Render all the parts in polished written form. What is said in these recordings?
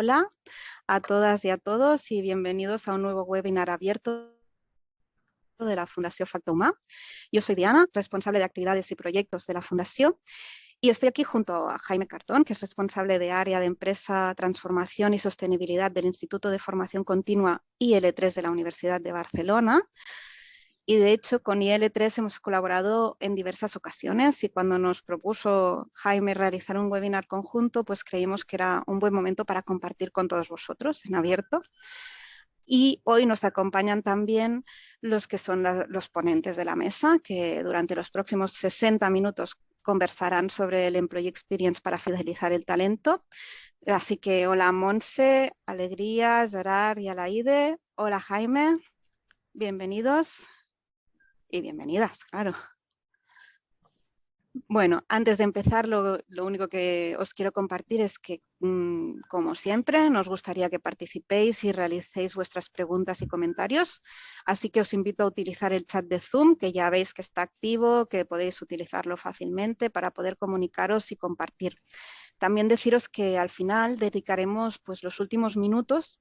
Hola a todas y a todos y bienvenidos a un nuevo webinar abierto de la Fundación Factor Humà. Yo soy Diana, responsable de actividades y proyectos de la Fundación, y estoy aquí junto a Jaime Cartón, que es responsable de área de empresa, transformación y sostenibilidad del Instituto de Formación Continua IL3 de la Universidad de Barcelona. Y de hecho con IL3 hemos colaborado en diversas ocasiones y cuando nos propuso Jaime realizar un webinar conjunto, pues creímos que era un buen momento para compartir con todos vosotros en abierto. Y hoy nos acompañan también los que son los ponentes de la mesa, que durante los próximos 60 minutos conversarán sobre el Employee Experience para fidelizar el talento. Así que hola Monse, Alegría, Gerard y Alaide. Hola Jaime, bienvenidos y bienvenidas, claro. Bueno, antes de empezar, lo único que os quiero compartir es que, como siempre, nos gustaría que participéis y realicéis vuestras preguntas y comentarios. Así que os invito a utilizar el chat de Zoom, que ya veis que está activo, que podéis utilizarlo fácilmente para poder comunicaros y compartir. También deciros que al final dedicaremos pues, los últimos minutos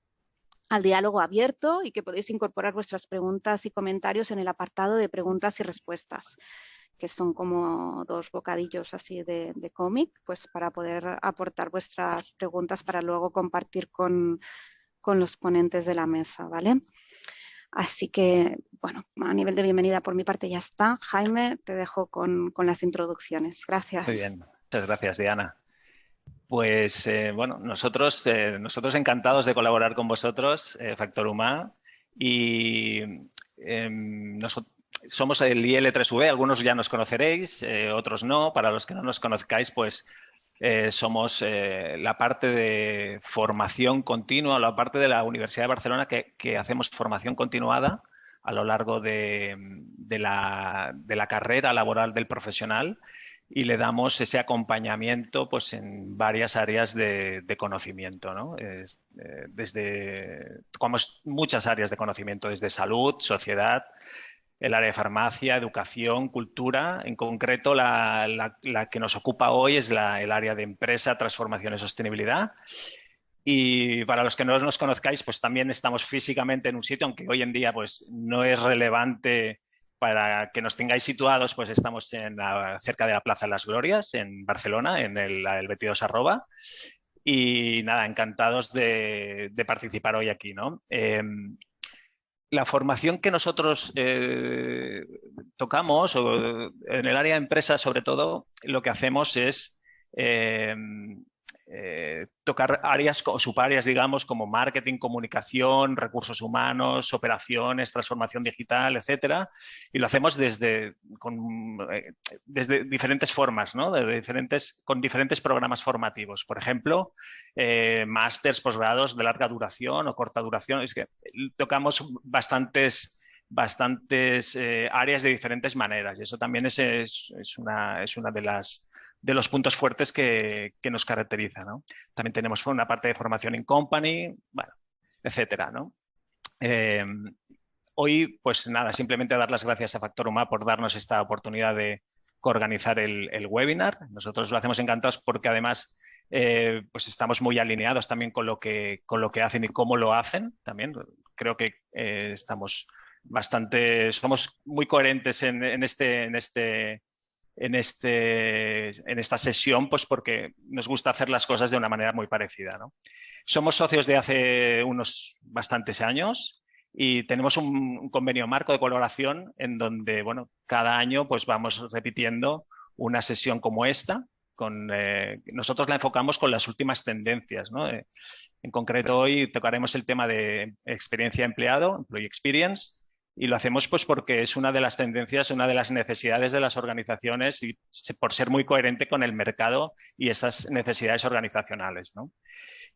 al diálogo abierto y que podéis incorporar vuestras preguntas y comentarios en el apartado de preguntas y respuestas, que son como dos bocadillos así de cómic, pues para poder aportar vuestras preguntas para luego compartir con los ponentes de la mesa, ¿vale? Así que, bueno, a nivel de bienvenida por mi parte ya está. Jaime, te dejo con las introducciones. Gracias. Muy bien, muchas gracias, Diana. Pues, bueno, nosotros encantados de colaborar con vosotros, Factor Humà, y somos el IL3V, algunos ya nos conoceréis, otros no. Para los que no nos conozcáis, pues somos la parte de formación continua, la parte de la Universidad de Barcelona que hacemos formación continuada a lo largo de la carrera laboral del profesional y le damos ese acompañamiento pues, en varias áreas de conocimiento, ¿no? Como muchas áreas de conocimiento, desde salud, sociedad, el área de farmacia, educación, cultura. En concreto, la que nos ocupa hoy es el área de empresa, transformación y sostenibilidad. Y para los que no nos conozcáis, pues también estamos físicamente en un sitio, aunque hoy en día pues, no es relevante para que nos tengáis situados, pues estamos cerca de la Plaza de las Glorias, en Barcelona, en el 22 @. Y nada, encantados de participar hoy aquí, ¿no? La formación que nosotros tocamos, o en el área de empresa sobre todo, lo que hacemos es tocar áreas o subáreas, digamos, como marketing, comunicación, recursos humanos, operaciones, transformación digital, etcétera. Y lo hacemos desde diferentes formas, ¿no? Con diferentes programas formativos. Por ejemplo, másters, posgrados de larga duración o corta duración. Es que tocamos bastantes áreas de diferentes maneras y eso también es una de los puntos fuertes que nos caracteriza, ¿no? También tenemos una parte de formación in company, bueno, etcétera, ¿no? Hoy, pues nada, simplemente dar las gracias a Factor Humà por darnos esta oportunidad de organizar el webinar. Nosotros lo hacemos encantados porque además pues estamos muy alineados también con lo que hacen y cómo lo hacen también. Creo que somos muy coherentes en esta sesión, pues porque nos gusta hacer las cosas de una manera muy parecida, ¿no? Somos socios de hace unos bastantes años y tenemos un convenio marco de colaboración en donde, bueno, cada año pues vamos repitiendo una sesión como esta. Nosotros la enfocamos con las últimas tendencias, ¿no? En concreto, hoy tocaremos el tema de experiencia de empleado, Employee Experience, y lo hacemos pues porque es una de las tendencias, una de las necesidades de las organizaciones y por ser muy coherente con el mercado y esas necesidades organizacionales, ¿no?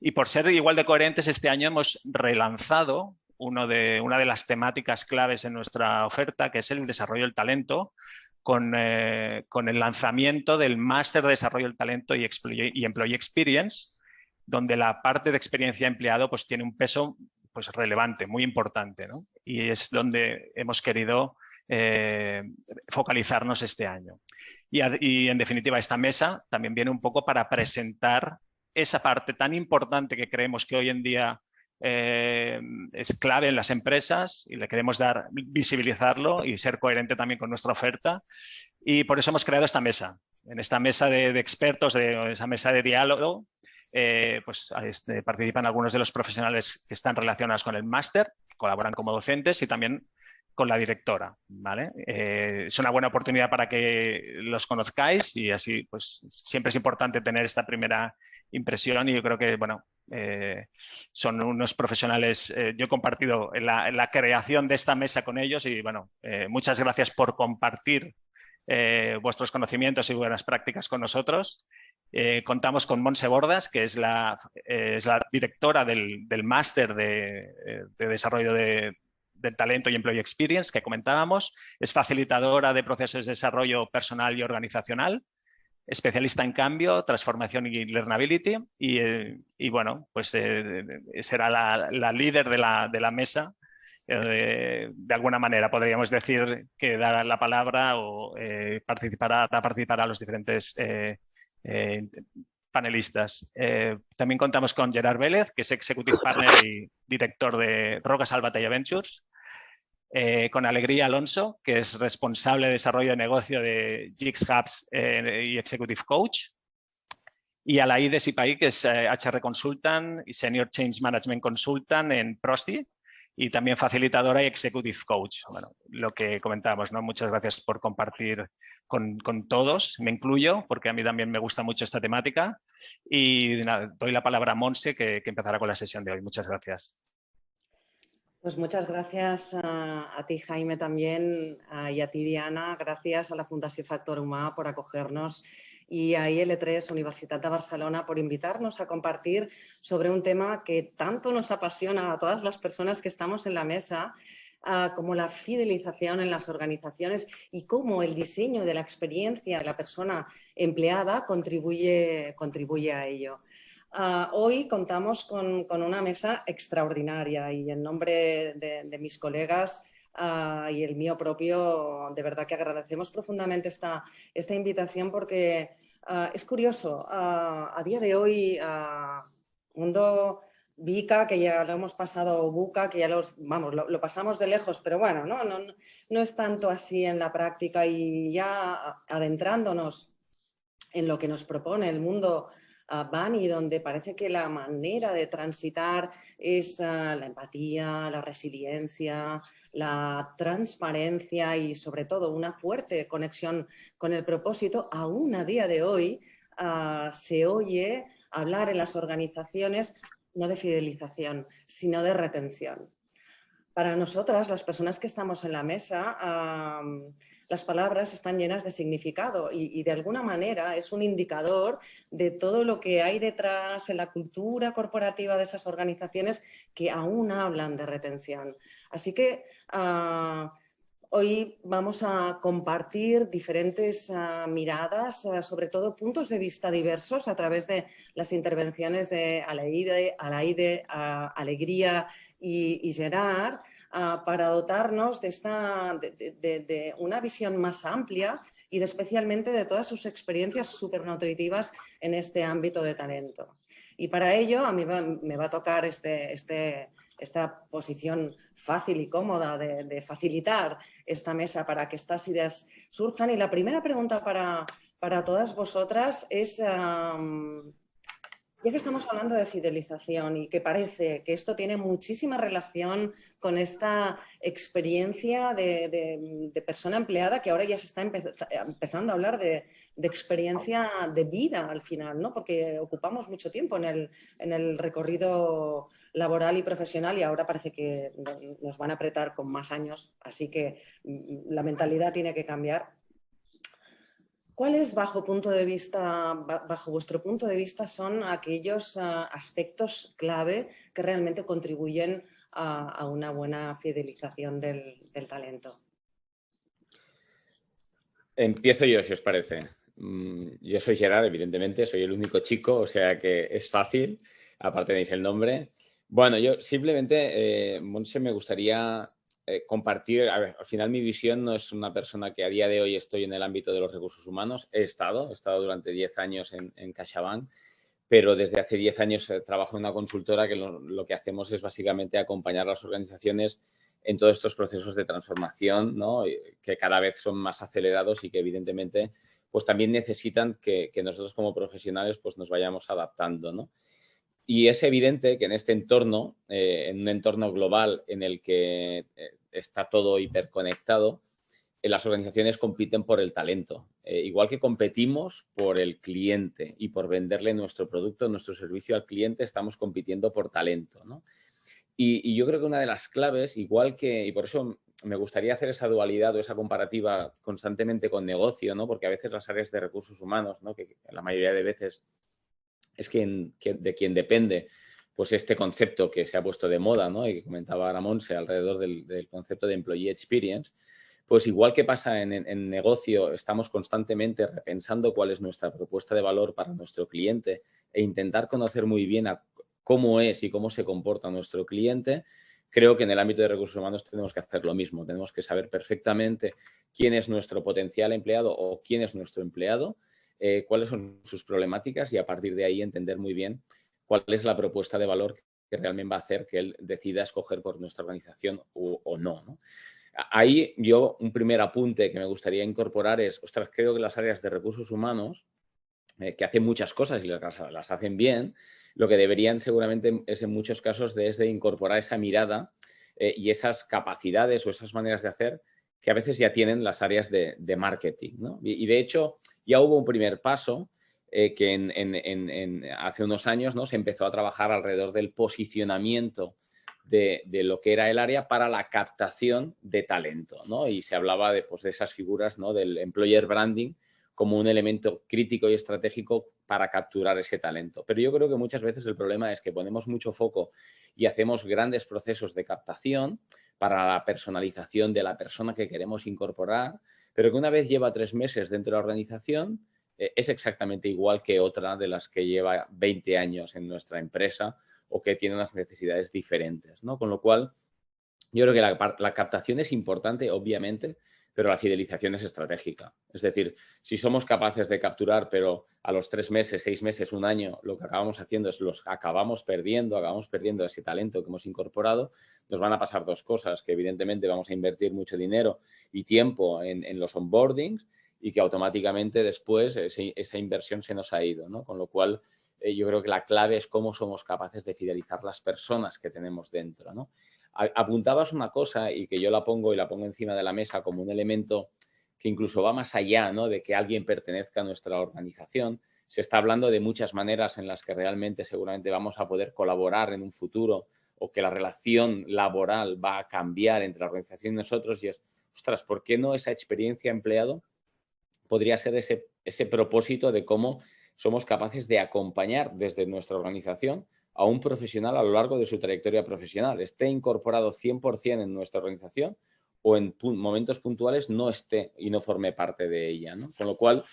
Y por ser igual de coherentes, este año hemos relanzado una de las temáticas claves en nuestra oferta, que es el desarrollo del talento, con el lanzamiento del Máster de Desarrollo del Talento y Employee Experience, donde la parte de experiencia de empleado pues, tiene un peso pues, relevante, muy importante, ¿no? Y es donde hemos querido focalizarnos este año. Y en definitiva, esta mesa también viene un poco para presentar esa parte tan importante que creemos que hoy en día es clave en las empresas y le queremos dar, visibilizarlo y ser coherente también con nuestra oferta. Y por eso hemos creado esta mesa. En esta mesa de expertos, esa mesa de diálogo, pues participan algunos de los profesionales que están relacionados con el máster, colaboran como docentes y también con la directora, ¿vale? Es una buena oportunidad para que los conozcáis y así, pues, siempre es importante tener esta primera impresión y yo creo que, bueno, son unos profesionales, yo he compartido en la creación de esta mesa con ellos y, bueno, muchas gracias por compartir vuestros conocimientos y buenas prácticas con nosotros. Contamos con Montse Bordas, que es la directora del máster de desarrollo del talento y employee experience que comentábamos. Es facilitadora de procesos de desarrollo personal y organizacional, especialista en cambio, transformación y learnability. Y bueno, pues será la líder de la mesa. De alguna manera podríamos decir que dará la palabra o participará a los diferentes panelistas. También contamos con Gerard Vélez, que es Executive Partner y director de Roca Salvatella Ventures. Con Alegría Alonso, que es responsable de desarrollo de negocio de Jigs Hubs y Executive Coach. Y Alaide Sipaí, que es HR Consultant y Senior Change Management Consultant en Prosti y también facilitadora y Executive Coach. Bueno, lo que comentábamos, ¿no? Muchas gracias por compartir con todos, me incluyo, porque a mí también me gusta mucho esta temática. Y nada, doy la palabra a Montse, que empezará con la sesión de hoy. Muchas gracias. Pues muchas gracias a ti, Jaime, también, y a ti, Diana. Gracias a la Fundació Factor Humà por acogernos y a IL3, Universitat de Barcelona, por invitarnos a compartir sobre un tema que tanto nos apasiona a todas las personas que estamos en la mesa, como la fidelización en las organizaciones y cómo el diseño de la experiencia de la persona empleada contribuye a ello. Hoy contamos con una mesa extraordinaria y en nombre de mis colegas y el mío propio, de verdad que agradecemos profundamente esta invitación porque es curioso. A día de hoy, mundo VICA, que ya lo hemos pasado, VUCA, que ya lo pasamos de lejos, pero bueno, no es tanto así en la práctica y ya adentrándonos en lo que nos propone el mundo Bani, donde parece que la manera de transitar es la empatía, la resiliencia, la transparencia y sobre todo una fuerte conexión con el propósito. Aún a día de hoy se oye hablar en las organizaciones no de fidelización, sino de retención. Para nosotras, las personas que estamos en la mesa, las palabras están llenas de significado y de alguna manera es un indicador de todo lo que hay detrás en la cultura corporativa de esas organizaciones que aún hablan de retención. Así que hoy vamos a compartir diferentes miradas, sobre todo puntos de vista diversos a través de las intervenciones de Alaide, Alegría y Gerard, para dotarnos de una visión más amplia y especialmente de todas sus experiencias supernutritivas en este ámbito de talento. Y para ello a mí me va a tocar esta posición fácil y cómoda de facilitar esta mesa para que estas ideas surjan. Y la primera pregunta para todas vosotras es... Ya que estamos hablando de fidelización y que parece que esto tiene muchísima relación con esta experiencia de persona empleada, que ahora ya se está empezando a hablar de experiencia de vida al final, ¿no? Porque ocupamos mucho tiempo en el recorrido laboral y profesional y ahora parece que nos van a apretar con más años, así que la mentalidad tiene que cambiar. ¿Cuáles, bajo vuestro punto de vista, son aquellos aspectos clave que realmente contribuyen a una buena fidelización del talento? Empiezo yo, si os parece. Yo soy Gerard, evidentemente, soy el único chico, o sea que es fácil, aparte tenéis el nombre. Bueno, yo simplemente, Montse, me gustaría compartir, al final mi visión no es una persona que a día de hoy estoy en el ámbito de los recursos humanos, he estado durante 10 años en CaixaBank, pero desde hace 10 años trabajo en una consultora que lo que hacemos es básicamente acompañar a las organizaciones en todos estos procesos de transformación, ¿no? Que cada vez son más acelerados y que evidentemente pues también necesitan que nosotros como profesionales pues nos vayamos adaptando, ¿no? Y es evidente que en este entorno, en un entorno global en el que está todo hiperconectado, las organizaciones compiten por el talento, igual que competimos por el cliente y por venderle nuestro producto, nuestro servicio al cliente, estamos compitiendo por talento, ¿no? Y yo creo que una de las claves, igual que, y por eso me gustaría hacer esa dualidad o esa comparativa constantemente con negocio, ¿no? Porque a veces las áreas de recursos humanos, ¿no? Que la mayoría de veces es de quien depende pues este concepto que se ha puesto de moda, ¿no? Y que comentaba ahora Montse alrededor del concepto de Employee Experience. Pues igual que pasa en negocio, estamos constantemente repensando cuál es nuestra propuesta de valor para nuestro cliente e intentar conocer muy bien cómo es y cómo se comporta nuestro cliente. Creo que en el ámbito de recursos humanos tenemos que hacer lo mismo. Tenemos que saber perfectamente quién es nuestro potencial empleado o quién es nuestro empleado, cuáles son sus problemáticas y a partir de ahí entender muy bien cuál es la propuesta de valor que realmente va a hacer que él decida escoger por nuestra organización o no, ¿no? Ahí yo un primer apunte que me gustaría incorporar es, ostras, creo que las áreas de recursos humanos, que hacen muchas cosas y las hacen bien, lo que deberían seguramente es en muchos casos de incorporar esa mirada y esas capacidades o esas maneras de hacer que a veces ya tienen las áreas de marketing, ¿no? Y de hecho ya hubo un primer paso que hace unos años, ¿no? Se empezó a trabajar alrededor del posicionamiento de lo que era el área para la captación de talento, ¿no? Y se hablaba de esas figuras, ¿no? Del employer branding como un elemento crítico y estratégico para capturar ese talento. Pero yo creo que muchas veces el problema es que ponemos mucho foco y hacemos grandes procesos de captación para la personalización de la persona que queremos incorporar, pero que una vez lleva 3 meses dentro de la organización, es exactamente igual que otra de las que lleva 20 años en nuestra empresa o que tiene unas necesidades diferentes, ¿no? Con lo cual, yo creo que la captación es importante, obviamente, pero la fidelización es estratégica. Es decir, si somos capaces de capturar, pero a los 3 meses, 6 meses, un año, lo que acabamos haciendo es acabamos perdiendo ese talento que hemos incorporado, nos van a pasar 2 cosas, que evidentemente vamos a invertir mucho dinero y tiempo en los onboardings y que automáticamente después esa inversión se nos ha ido, ¿no? Con lo cual, yo creo que la clave es cómo somos capaces de fidelizar las personas que tenemos dentro, ¿no? Apuntabas una cosa y que yo la pongo encima de la mesa como un elemento que incluso va más allá, ¿no? De que alguien pertenezca a nuestra organización. Se está hablando de muchas maneras en las que realmente seguramente vamos a poder colaborar en un futuro o que la relación laboral va a cambiar entre la organización y nosotros y es, ostras, ¿por qué no esa experiencia empleado podría ser ese propósito de cómo somos capaces de acompañar desde nuestra organización a un profesional a lo largo de su trayectoria profesional, esté incorporado 100% en nuestra organización o en momentos puntuales no esté y no forme parte de ella, ¿no? Con lo cual,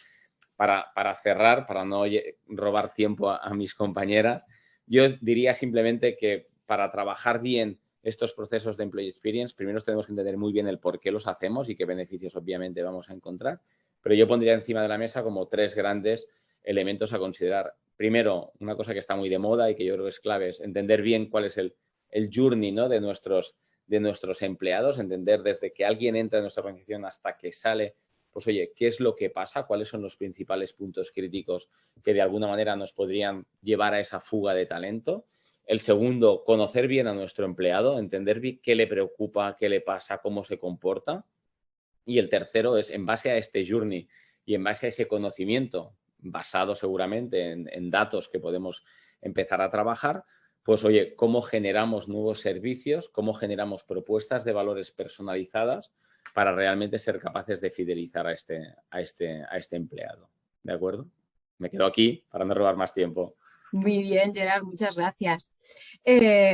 para cerrar, para no robar tiempo a mis compañeras, yo diría simplemente que para trabajar bien estos procesos de Employee Experience, primero tenemos que entender muy bien el por qué los hacemos y qué beneficios obviamente vamos a encontrar, pero yo pondría encima de la mesa como 3 grandes elementos a considerar. Primero, una cosa que está muy de moda y que yo creo que es clave es entender bien cuál es el journey, ¿no? de nuestros empleados, entender desde que alguien entra en nuestra organización hasta que sale, pues oye, ¿qué es lo que pasa? ¿Cuáles son los principales puntos críticos que de alguna manera nos podrían llevar a esa fuga de talento? El segundo, conocer bien a nuestro empleado, entender bien qué le preocupa, qué le pasa, cómo se comporta. Y el tercero es, en base a este journey y en base a ese conocimiento, basado seguramente en datos que podemos empezar a trabajar, pues oye, cómo generamos nuevos servicios, cómo generamos propuestas de valores personalizadas para realmente ser capaces de fidelizar a este empleado. ¿De acuerdo? Me quedo aquí para no robar más tiempo. Muy bien, Gerard, muchas gracias.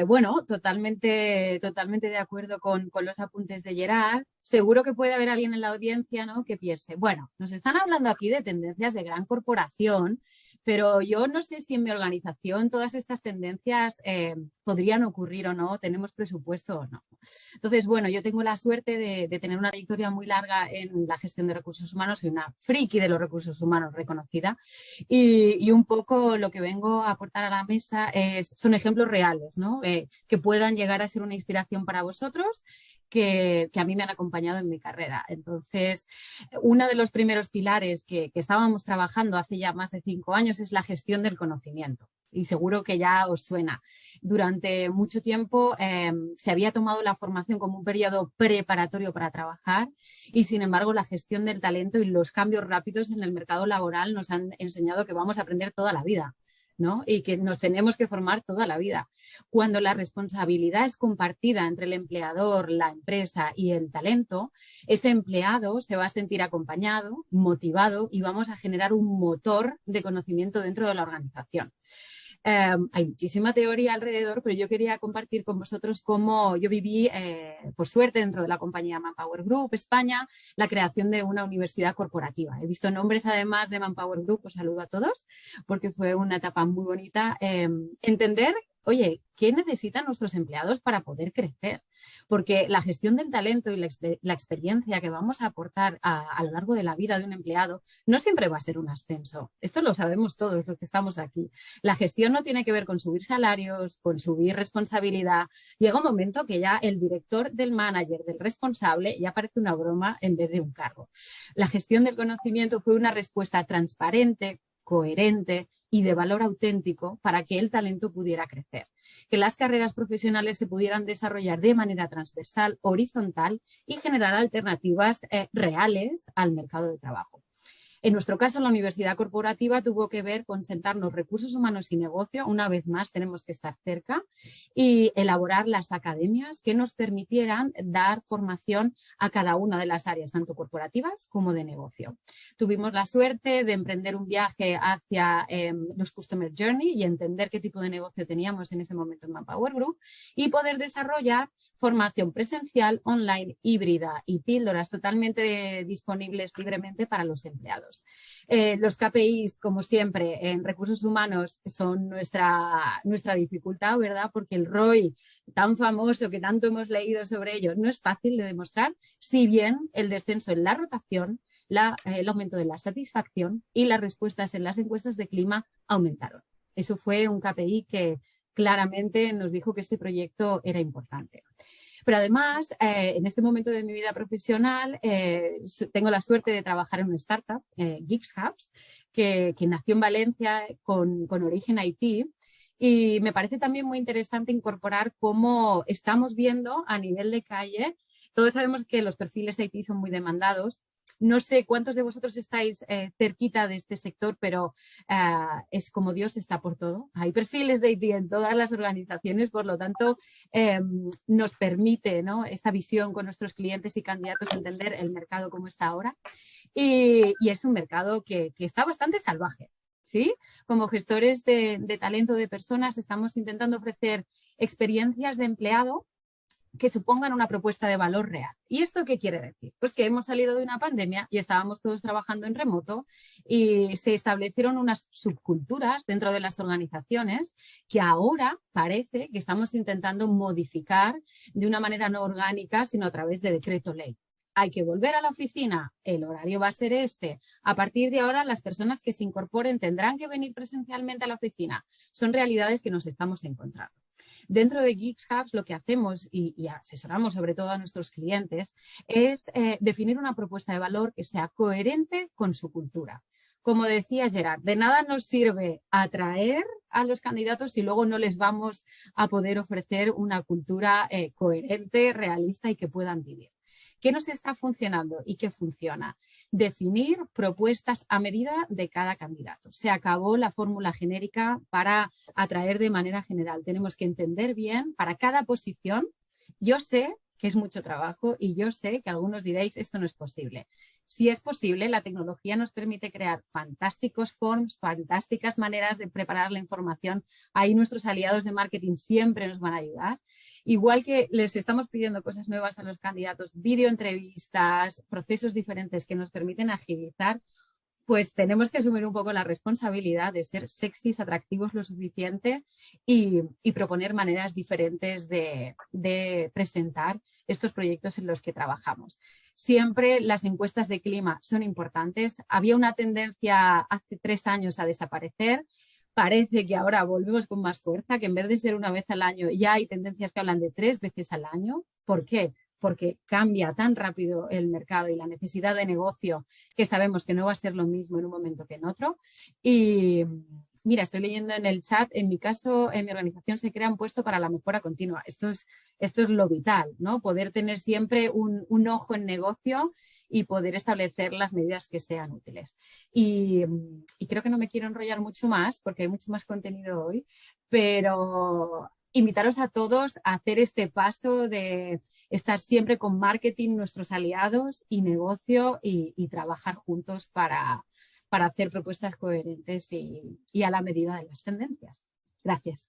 Bueno, totalmente de acuerdo con los apuntes de Gerard. Seguro que puede haber alguien en la audiencia, ¿no?, que piense, bueno, nos están hablando aquí de tendencias de gran corporación, pero yo no sé si en mi organización todas estas tendencias podrían ocurrir o no, tenemos presupuesto o no. Entonces, bueno, yo tengo la suerte de tener una trayectoria muy larga en la gestión de recursos humanos, soy una friki de los recursos humanos reconocida y un poco lo que vengo a aportar a la mesa son ejemplos reales, ¿no? Que puedan llegar a ser una inspiración para vosotros, que a mí me han acompañado en mi carrera. Entonces, uno de los primeros pilares que estábamos trabajando hace ya más de 5 años es la gestión del conocimiento. Y seguro que ya os suena. Durante mucho tiempo se había tomado la formación como un periodo preparatorio para trabajar y, sin embargo, la gestión del talento y los cambios rápidos en el mercado laboral nos han enseñado que vamos a aprender toda la vida, ¿no? Y que nos tenemos que formar toda la vida. Cuando la responsabilidad es compartida entre el empleador, la empresa y el talento, ese empleado se va a sentir acompañado, motivado y vamos a generar un motor de conocimiento dentro de la organización. Hay muchísima teoría alrededor, pero yo quería compartir con vosotros cómo yo viví, por suerte, dentro de la compañía Manpower Group España, la creación de una universidad corporativa. He visto nombres, además, de Manpower Group, os saludo a todos, porque fue una etapa muy bonita. Entender, oye, ¿qué necesitan nuestros empleados para poder crecer? Porque la gestión del talento y la experiencia que vamos a aportar a lo largo de la vida de un empleado no siempre va a ser un ascenso. Esto lo sabemos todos los que estamos aquí. La gestión no tiene que ver con subir salarios, con subir responsabilidad. Llega un momento que ya el director, del manager, del responsable, ya parece una broma en vez de un cargo. La gestión del conocimiento fue una respuesta transparente, coherente y de valor auténtico para que el talento pudiera crecer, que las carreras profesionales se pudieran desarrollar de manera transversal, horizontal y generar alternativas reales al mercado de trabajo. En nuestro caso, la universidad corporativa tuvo que ver con sentarnos recursos humanos y negocio, una vez más tenemos que estar cerca, y elaborar las academias que nos permitieran dar formación a cada una de las áreas, tanto corporativas como de negocio. Tuvimos la suerte de emprender un viaje hacia los Customer Journey y entender qué tipo de negocio teníamos en ese momento en Manpower Group y poder desarrollar formación presencial, online, híbrida y píldoras totalmente disponibles libremente para los empleados. Los KPIs, como siempre, en recursos humanos son nuestra dificultad, ¿verdad? Porque el ROI tan famoso que tanto hemos leído sobre ello no es fácil de demostrar, si bien el descenso en la rotación, el aumento de la satisfacción y las respuestas en las encuestas de clima aumentaron. Eso fue un KPI que claramente nos dijo que este proyecto era importante. Pero además, en este momento de mi vida profesional, tengo la suerte de trabajar en una startup, Geeks Hubs, que nació en Valencia con origen Haití. Y me parece también muy interesante incorporar cómo estamos viendo a nivel de calle. Todos sabemos que los perfiles IT son muy demandados. No sé cuántos de vosotros estáis cerquita de este sector, pero es como Dios está por todo. Hay perfiles de IT en todas las organizaciones, por lo tanto, nos permite, ¿no?, esta visión con nuestros clientes y candidatos entender el mercado como está ahora. Y es un mercado que está bastante salvaje, ¿sí? Como gestores de talento de personas estamos intentando ofrecer experiencias de empleado que supongan una propuesta de valor real. ¿Y esto qué quiere decir? Pues que hemos salido de una pandemia y estábamos todos trabajando en remoto y se establecieron unas subculturas dentro de las organizaciones que ahora parece que estamos intentando modificar de una manera no orgánica, sino a través de decreto ley. Hay que volver a la oficina, el horario va a ser este. A partir de ahora, las personas que se incorporen tendrán que venir presencialmente a la oficina. Son realidades que nos estamos encontrando. Dentro de Geeks Hubs lo que hacemos y asesoramos sobre todo a nuestros clientes es definir una propuesta de valor que sea coherente con su cultura. Como decía Gerard, de nada nos sirve atraer a los candidatos si luego no les vamos a poder ofrecer una cultura coherente, realista y que puedan vivir. ¿Qué nos está funcionando y qué funciona? Definir propuestas a medida de cada candidato. Se acabó la fórmula genérica para atraer de manera general. Tenemos que entender bien para cada posición. Yo sé que es mucho trabajo y yo sé que algunos diréis esto no es posible. Si es posible, la tecnología nos permite crear fantásticos forms, fantásticas maneras de preparar la información. Ahí nuestros aliados de marketing siempre nos van a ayudar. Igual que les estamos pidiendo cosas nuevas a los candidatos, videoentrevistas, procesos diferentes que nos permiten agilizar. pues tenemos que asumir un poco la responsabilidad de ser sexys, atractivos lo suficiente y proponer maneras diferentes de presentar estos proyectos en los que trabajamos. Siempre las encuestas de clima son importantes. Había una tendencia hace 3 años a desaparecer. Parece que ahora volvemos con más fuerza, que en vez de ser una vez al año ya hay tendencias que hablan de 3 veces al año. ¿Por qué? Porque cambia tan rápido el mercado y la necesidad de negocio que sabemos que no va a ser lo mismo en un momento que en otro. Y mira, estoy leyendo en el chat, en mi caso, en mi organización se crea un puesto para la mejora continua. Esto es lo vital, ¿no? Poder tener siempre un ojo en negocio y poder establecer las medidas que sean útiles. Y creo que no me quiero enrollar mucho más porque hay mucho más contenido hoy, pero invitaros a todos a hacer este paso de estar siempre con marketing, nuestros aliados y negocio y trabajar juntos para hacer propuestas coherentes y a la medida de las tendencias. Gracias.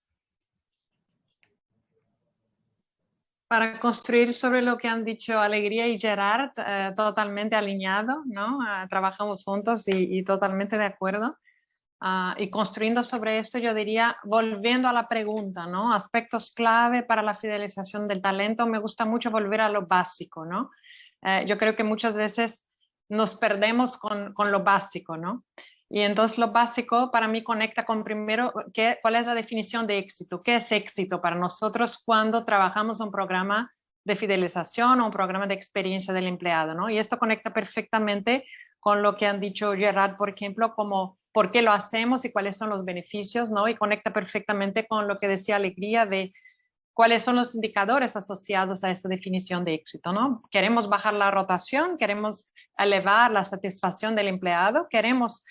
Para construir sobre lo que han dicho Alegría y Gerard, totalmente alineado, ¿no? Trabajamos juntos y totalmente de acuerdo. Y construyendo sobre esto, yo diría, volviendo a la pregunta, ¿no? Aspectos clave para la fidelización del talento, me gusta mucho volver a lo básico, ¿no? Yo creo que muchas veces nos perdemos con lo básico, ¿no? Y entonces lo básico para mí conecta con primero cuál es la definición de éxito, qué es éxito para nosotros cuando trabajamos un programa de fidelización o un programa de experiencia del empleado, ¿no? Y esto conecta perfectamente con lo que han dicho Gerard, por ejemplo, como por qué lo hacemos y cuáles son los beneficios, ¿no? Y conecta perfectamente con lo que decía Alegría de cuáles son los indicadores asociados a esta definición de éxito, ¿no? Queremos bajar la rotación, queremos elevar la satisfacción del empleado, queremos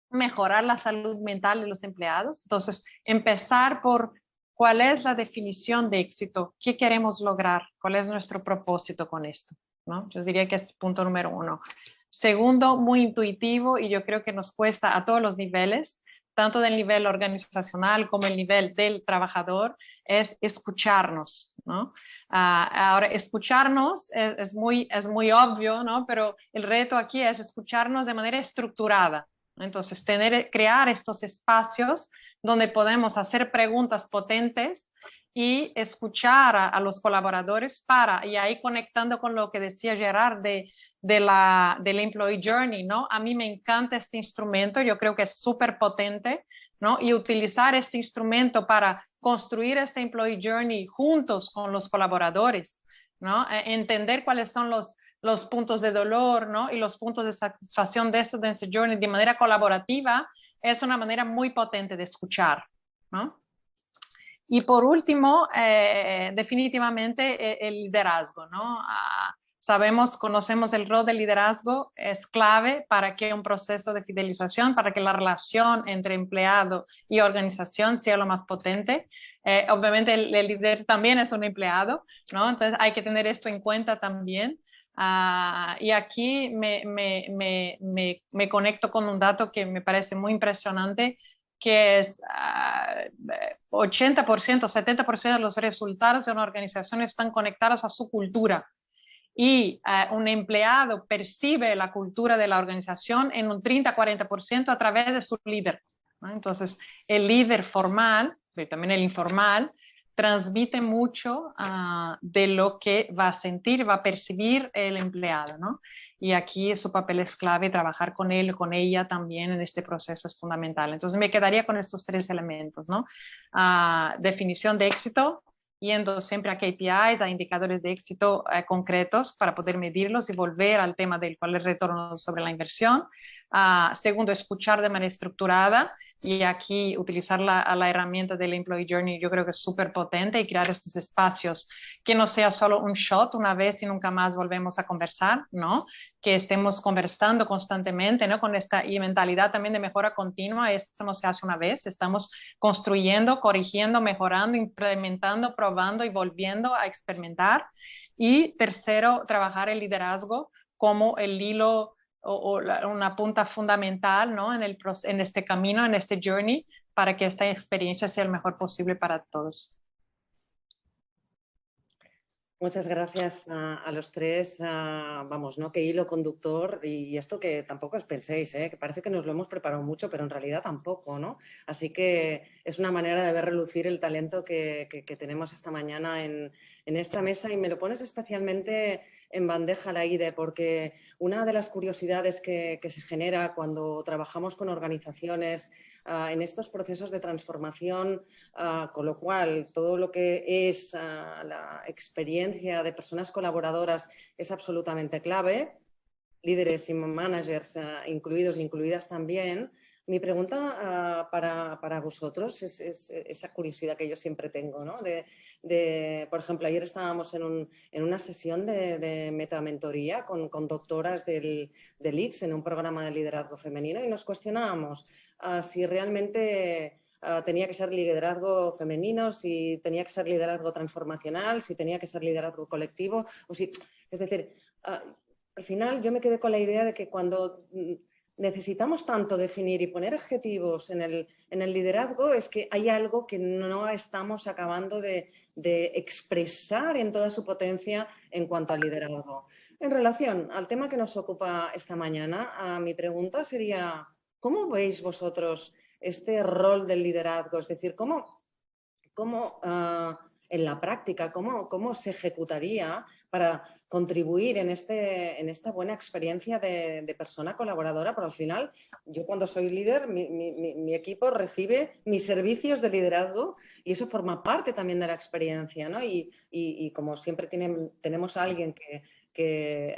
mejorar la salud mental de los empleados. Entonces, empezar por cuál es la definición de éxito, qué queremos lograr, cuál es nuestro propósito con esto, ¿no? Yo diría que es punto número 1. Segundo, muy intuitivo y yo creo que nos cuesta a todos los niveles, tanto del nivel organizacional como el nivel del trabajador, es escucharnos, ¿no? Ahora, escucharnos es muy obvio, ¿no? Pero el reto aquí es escucharnos de manera estructurada. Entonces, crear estos espacios donde podemos hacer preguntas potentes y escuchar a los colaboradores y ahí conectando con lo que decía Gerard del Employee Journey, ¿no? A mí me encanta este instrumento, yo creo que es súper potente, ¿no? Y utilizar este instrumento para construir este Employee Journey juntos con los colaboradores, ¿no? Entender cuáles son los puntos de dolor, ¿no? Y los puntos de satisfacción de este Journey de manera colaborativa es una manera muy potente de escuchar, ¿no? Y por último, definitivamente el liderazgo, ¿no? Conocemos el rol del liderazgo, es clave para que un proceso de fidelización, para que la relación entre empleado y organización sea lo más potente. Obviamente el líder también es un empleado, ¿no? Entonces hay que tener esto en cuenta también. Y aquí me conecto con un dato que me parece muy impresionante, que es 80%, 70% de los resultados de una organización están conectados a su cultura. Y un empleado percibe la cultura de la organización en un 30-40% a través de su líder, ¿no? Entonces, el líder formal, pero también el informal, transmite mucho de lo que va a sentir, va a percibir el empleado, ¿no? Y aquí su papel es clave, trabajar con él, con ella también en este proceso es fundamental. Entonces me quedaría con estos 3 elementos, ¿no? Definición de éxito, yendo siempre a KPIs, a indicadores de éxito concretos para poder medirlos y volver al tema del cuál es el retorno sobre la inversión. Segundo, escuchar de manera estructurada. Y aquí utilizar la herramienta del Employee Journey yo creo que es súper potente y crear estos espacios que no sea solo un shot una vez y nunca más volvemos a conversar, ¿no? Que estemos conversando constantemente, ¿no? Con esta mentalidad también de mejora continua. Esto no se hace una vez, estamos construyendo, corrigiendo, mejorando, implementando, probando y volviendo a experimentar. Y tercero, trabajar el liderazgo como el hilo o una punta fundamental, ¿no? en este camino, en este journey, para que esta experiencia sea el mejor posible para todos. Muchas gracias a los tres. Vamos, ¿no? Qué hilo conductor y esto que tampoco os penséis, que parece que nos lo hemos preparado mucho, pero en realidad tampoco, ¿no? Así que es una manera de ver relucir el talento que tenemos esta mañana en esta mesa y me lo pones especialmente en bandeja, Laide, porque una de las curiosidades que se genera cuando trabajamos con organizaciones en estos procesos de transformación, con lo cual todo lo que es la experiencia de personas colaboradoras es absolutamente clave, líderes y managers incluidos e incluidas también. Mi pregunta para vosotros es esa curiosidad que yo siempre tengo, ¿no? Por ejemplo, ayer estábamos en una sesión de metamentoría con doctoras del ICS en un programa de liderazgo femenino y nos cuestionábamos si realmente tenía que ser liderazgo femenino, si tenía que ser liderazgo transformacional, si tenía que ser liderazgo colectivo, o si, es decir, al final yo me quedé con la idea de que cuando necesitamos tanto definir y poner objetivos en el liderazgo es que hay algo que no estamos acabando de expresar en toda su potencia en cuanto al liderazgo. En relación al tema que nos ocupa esta mañana, mi pregunta sería, ¿cómo veis vosotros este rol del liderazgo? Es decir, ¿cómo en la práctica, cómo se ejecutaría para contribuir en esta buena experiencia de persona colaboradora? Pero al final, yo cuando soy líder, mi equipo recibe mis servicios de liderazgo y eso forma parte también de la experiencia, ¿no? Y como siempre tenemos a alguien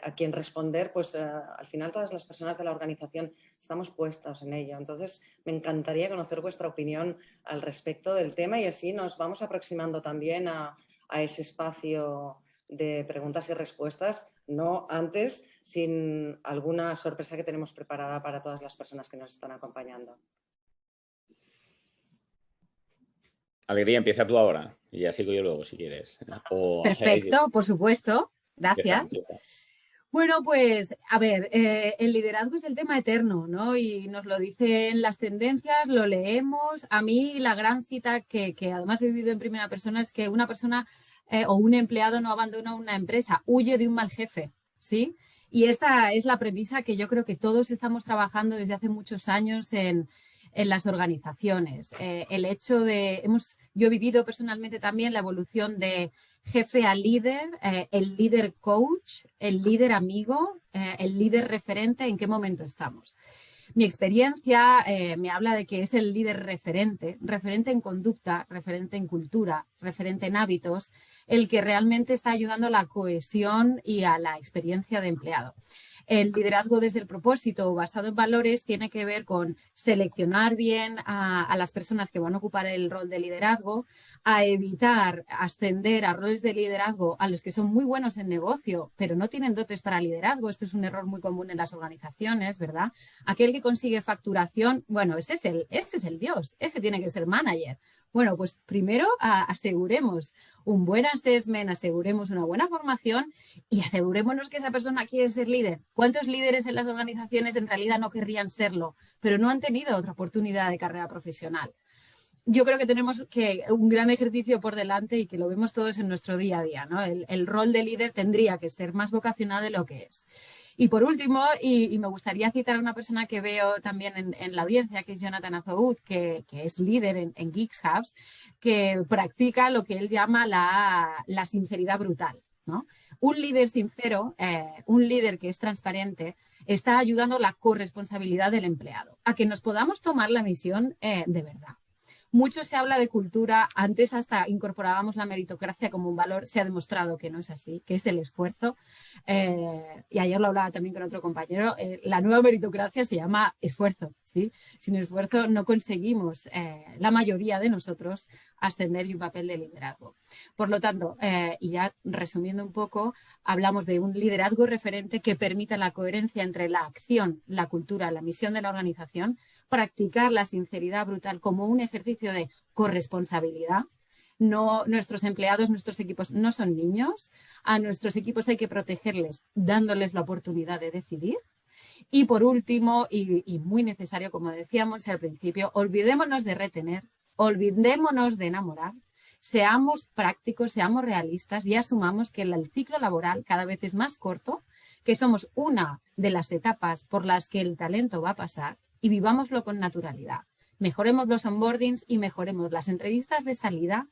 a quien responder, pues al final todas las personas de la organización estamos puestas en ello. Entonces, me encantaría conocer vuestra opinión al respecto del tema y así nos vamos aproximando también a ese espacio de preguntas y respuestas, no antes, sin alguna sorpresa que tenemos preparada para todas las personas que nos están acompañando. Alegría, empieza tú ahora y ya sigo yo luego, si quieres. Perfecto, por supuesto. Gracias. Empieza. Bueno, pues, a ver, el liderazgo es el tema eterno, ¿no? Y nos lo dicen las tendencias, lo leemos. A mí la gran cita que además he vivido en primera persona es que una persona o un empleado no abandona una empresa, huye de un mal jefe, ¿sí? Y esta es la premisa que yo creo que todos estamos trabajando desde hace muchos años en las organizaciones. El hecho yo he vivido personalmente también la evolución de jefe a líder, el líder coach, el líder amigo, el líder referente, ¿en qué momento estamos? Mi experiencia me habla de que es el líder referente en conducta, referente en cultura, referente en hábitos, el que realmente está ayudando a la cohesión y a la experiencia de empleado. El liderazgo desde el propósito basado en valores tiene que ver con seleccionar bien a las personas que van a ocupar el rol de liderazgo, a evitar ascender a roles de liderazgo a los que son muy buenos en negocio, pero no tienen dotes para liderazgo. Esto es un error muy común en las organizaciones, ¿verdad? Aquel que consigue facturación, bueno, ese es el Dios, ese tiene que ser manager. Bueno, pues primero aseguremos un buen assessment, aseguremos una buena formación y asegurémonos que esa persona quiere ser líder. ¿Cuántos líderes en las organizaciones en realidad no querrían serlo, pero no han tenido otra oportunidad de carrera profesional? Yo creo que tenemos un gran ejercicio por delante y que lo vemos todos en nuestro día a día, ¿no? El rol de líder tendría que ser más vocacional de lo que es. Y por último, y me gustaría citar a una persona que veo también en la audiencia, que es Jonathan Azoud, que es líder en Geeks Hubs, que practica lo que él llama la sinceridad brutal, ¿no? Un líder sincero, un líder que es transparente, está ayudando a la corresponsabilidad del empleado, a que nos podamos tomar la misión de verdad. Mucho se habla de cultura, antes hasta incorporábamos la meritocracia como un valor, se ha demostrado que no es así, que es el esfuerzo. Y ayer lo hablaba también con otro compañero, la nueva meritocracia se llama esfuerzo, ¿sí? Sin esfuerzo no conseguimos, la mayoría de nosotros, ascender y un papel de liderazgo. Por lo tanto, y ya resumiendo un poco, hablamos de un liderazgo referente que permita la coherencia entre la acción, la cultura, la misión de la organización, practicar la sinceridad brutal como un ejercicio de corresponsabilidad. No, nuestros empleados, nuestros equipos no son niños. A nuestros equipos hay que protegerles dándoles la oportunidad de decidir. Y por último, y muy necesario, como decíamos al principio, olvidémonos de retener, olvidémonos de enamorar, seamos prácticos, seamos realistas y asumamos que el ciclo laboral cada vez es más corto, que somos una de las etapas por las que el talento va a pasar y vivámoslo con naturalidad. Mejoremos los onboardings y mejoremos las entrevistas de salida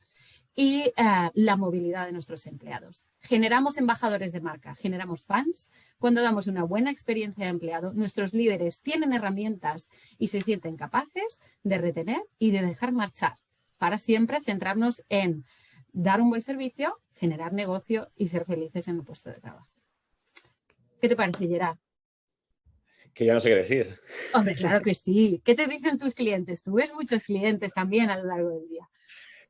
y la movilidad de nuestros empleados. Generamos embajadores de marca, generamos fans. Cuando damos una buena experiencia de empleado, nuestros líderes tienen herramientas y se sienten capaces de retener y de dejar marchar, para siempre centrarnos en dar un buen servicio, generar negocio y ser felices en el puesto de trabajo. ¿Qué te parece, Gerard? Que ya no sé qué decir. Hombre, claro que sí. ¿Qué te dicen tus clientes? Tú ves muchos clientes también a lo largo del día.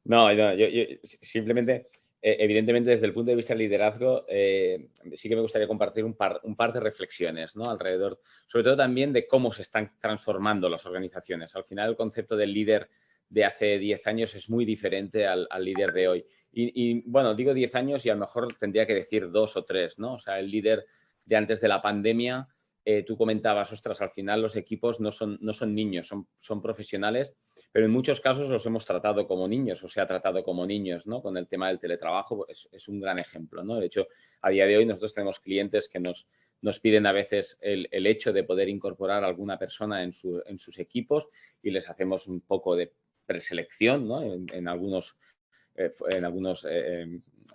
No, yo simplemente, evidentemente, desde el punto de vista del liderazgo, sí que me gustaría compartir un par de reflexiones, ¿no? Alrededor, sobre todo también de cómo se están transformando las organizaciones. Al final, el concepto del líder de hace 10 años es muy diferente al líder de hoy. Y, bueno, digo 10 años y a lo mejor tendría que decir 2 o 3, ¿no? O sea, el líder de antes de la pandemia, tú comentabas, ostras, al final los equipos no son niños, son profesionales, pero en muchos casos los hemos tratado como niños o se ha tratado como niños, ¿no? Con el tema del teletrabajo es un gran ejemplo, ¿no? De hecho, a día de hoy nosotros tenemos clientes que nos piden a veces el hecho de poder incorporar a alguna persona en sus equipos y les hacemos un poco de preselección, ¿no? En algunos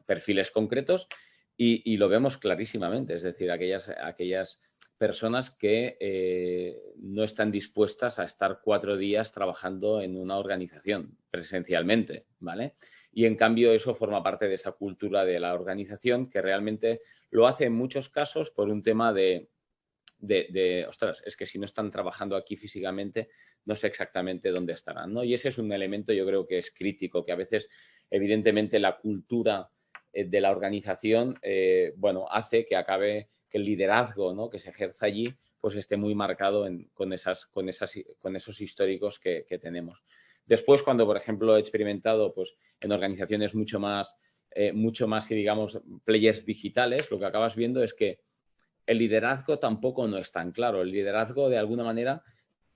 perfiles concretos y lo vemos clarísimamente, es decir, aquellas personas que no están dispuestas a estar 4 días trabajando en una organización presencialmente, ¿vale? Y en cambio eso forma parte de esa cultura de la organización que realmente lo hace en muchos casos por un tema de ostras, es que si no están trabajando aquí físicamente, no sé exactamente dónde estarán, ¿no? Y ese es un elemento yo creo que es crítico, que a veces, evidentemente, la cultura de la organización, bueno, hace que acabe que el liderazgo, ¿no? Que se ejerza allí, pues esté muy marcado con esos históricos que tenemos. Después, cuando, por ejemplo, he experimentado pues, en organizaciones mucho más, digamos, players digitales, lo que acabas viendo es que el liderazgo tampoco no es tan claro. El liderazgo, de alguna manera,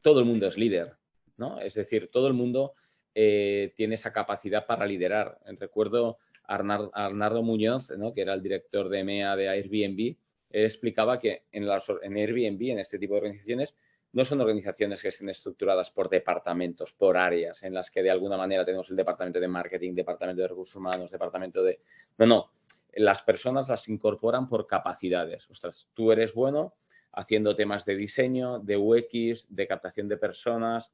todo el mundo es líder, ¿no? Es decir, todo el mundo tiene esa capacidad para liderar. Recuerdo a Arnaldo Muñoz, ¿no? Que era el director de EMEA de Airbnb, él explicaba que en Airbnb, en este tipo de organizaciones, no son organizaciones que estén estructuradas por departamentos, por áreas, en las que de alguna manera tenemos el departamento de marketing, departamento de recursos humanos, departamento de... No. Las personas las incorporan por capacidades. Ostras, tú eres bueno haciendo temas de diseño, de UX, de captación de personas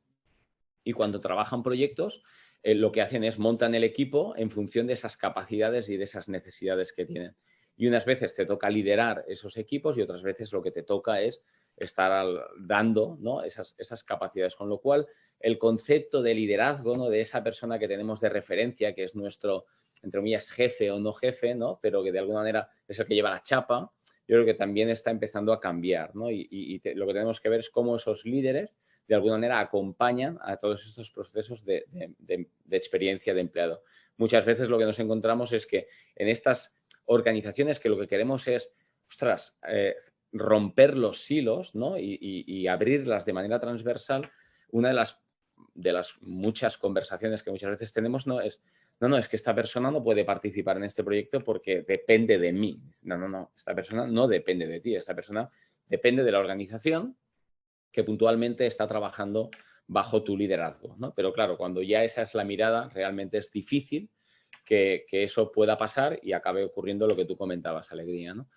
y cuando trabajan proyectos, lo que hacen es montan el equipo en función de esas capacidades y de esas necesidades que tienen. Y unas veces te toca liderar esos equipos y otras veces lo que te toca es estar dando, ¿no? esas capacidades. Con lo cual, el concepto de liderazgo, ¿no? De esa persona que tenemos de referencia, que es nuestro, entre comillas, jefe o no jefe, ¿no? Pero que de alguna manera es el que lleva la chapa, yo creo que también está empezando a cambiar, ¿no? Lo que tenemos que ver es cómo esos líderes de alguna manera acompañan a todos estos procesos de experiencia de empleado. Muchas veces lo que nos encontramos es que en estas organizaciones que lo que queremos es, ostras, romper los silos, ¿no? y abrirlas de manera transversal, una de las muchas conversaciones que muchas veces tenemos es que esta persona no puede participar en este proyecto porque depende de mí. No, esta persona no depende de ti, esta persona depende de la organización que puntualmente está trabajando bajo tu liderazgo, ¿no? Pero claro, cuando ya esa es la mirada, realmente es difícil que eso pueda pasar y acabe ocurriendo lo que tú comentabas, Alegría, ¿no?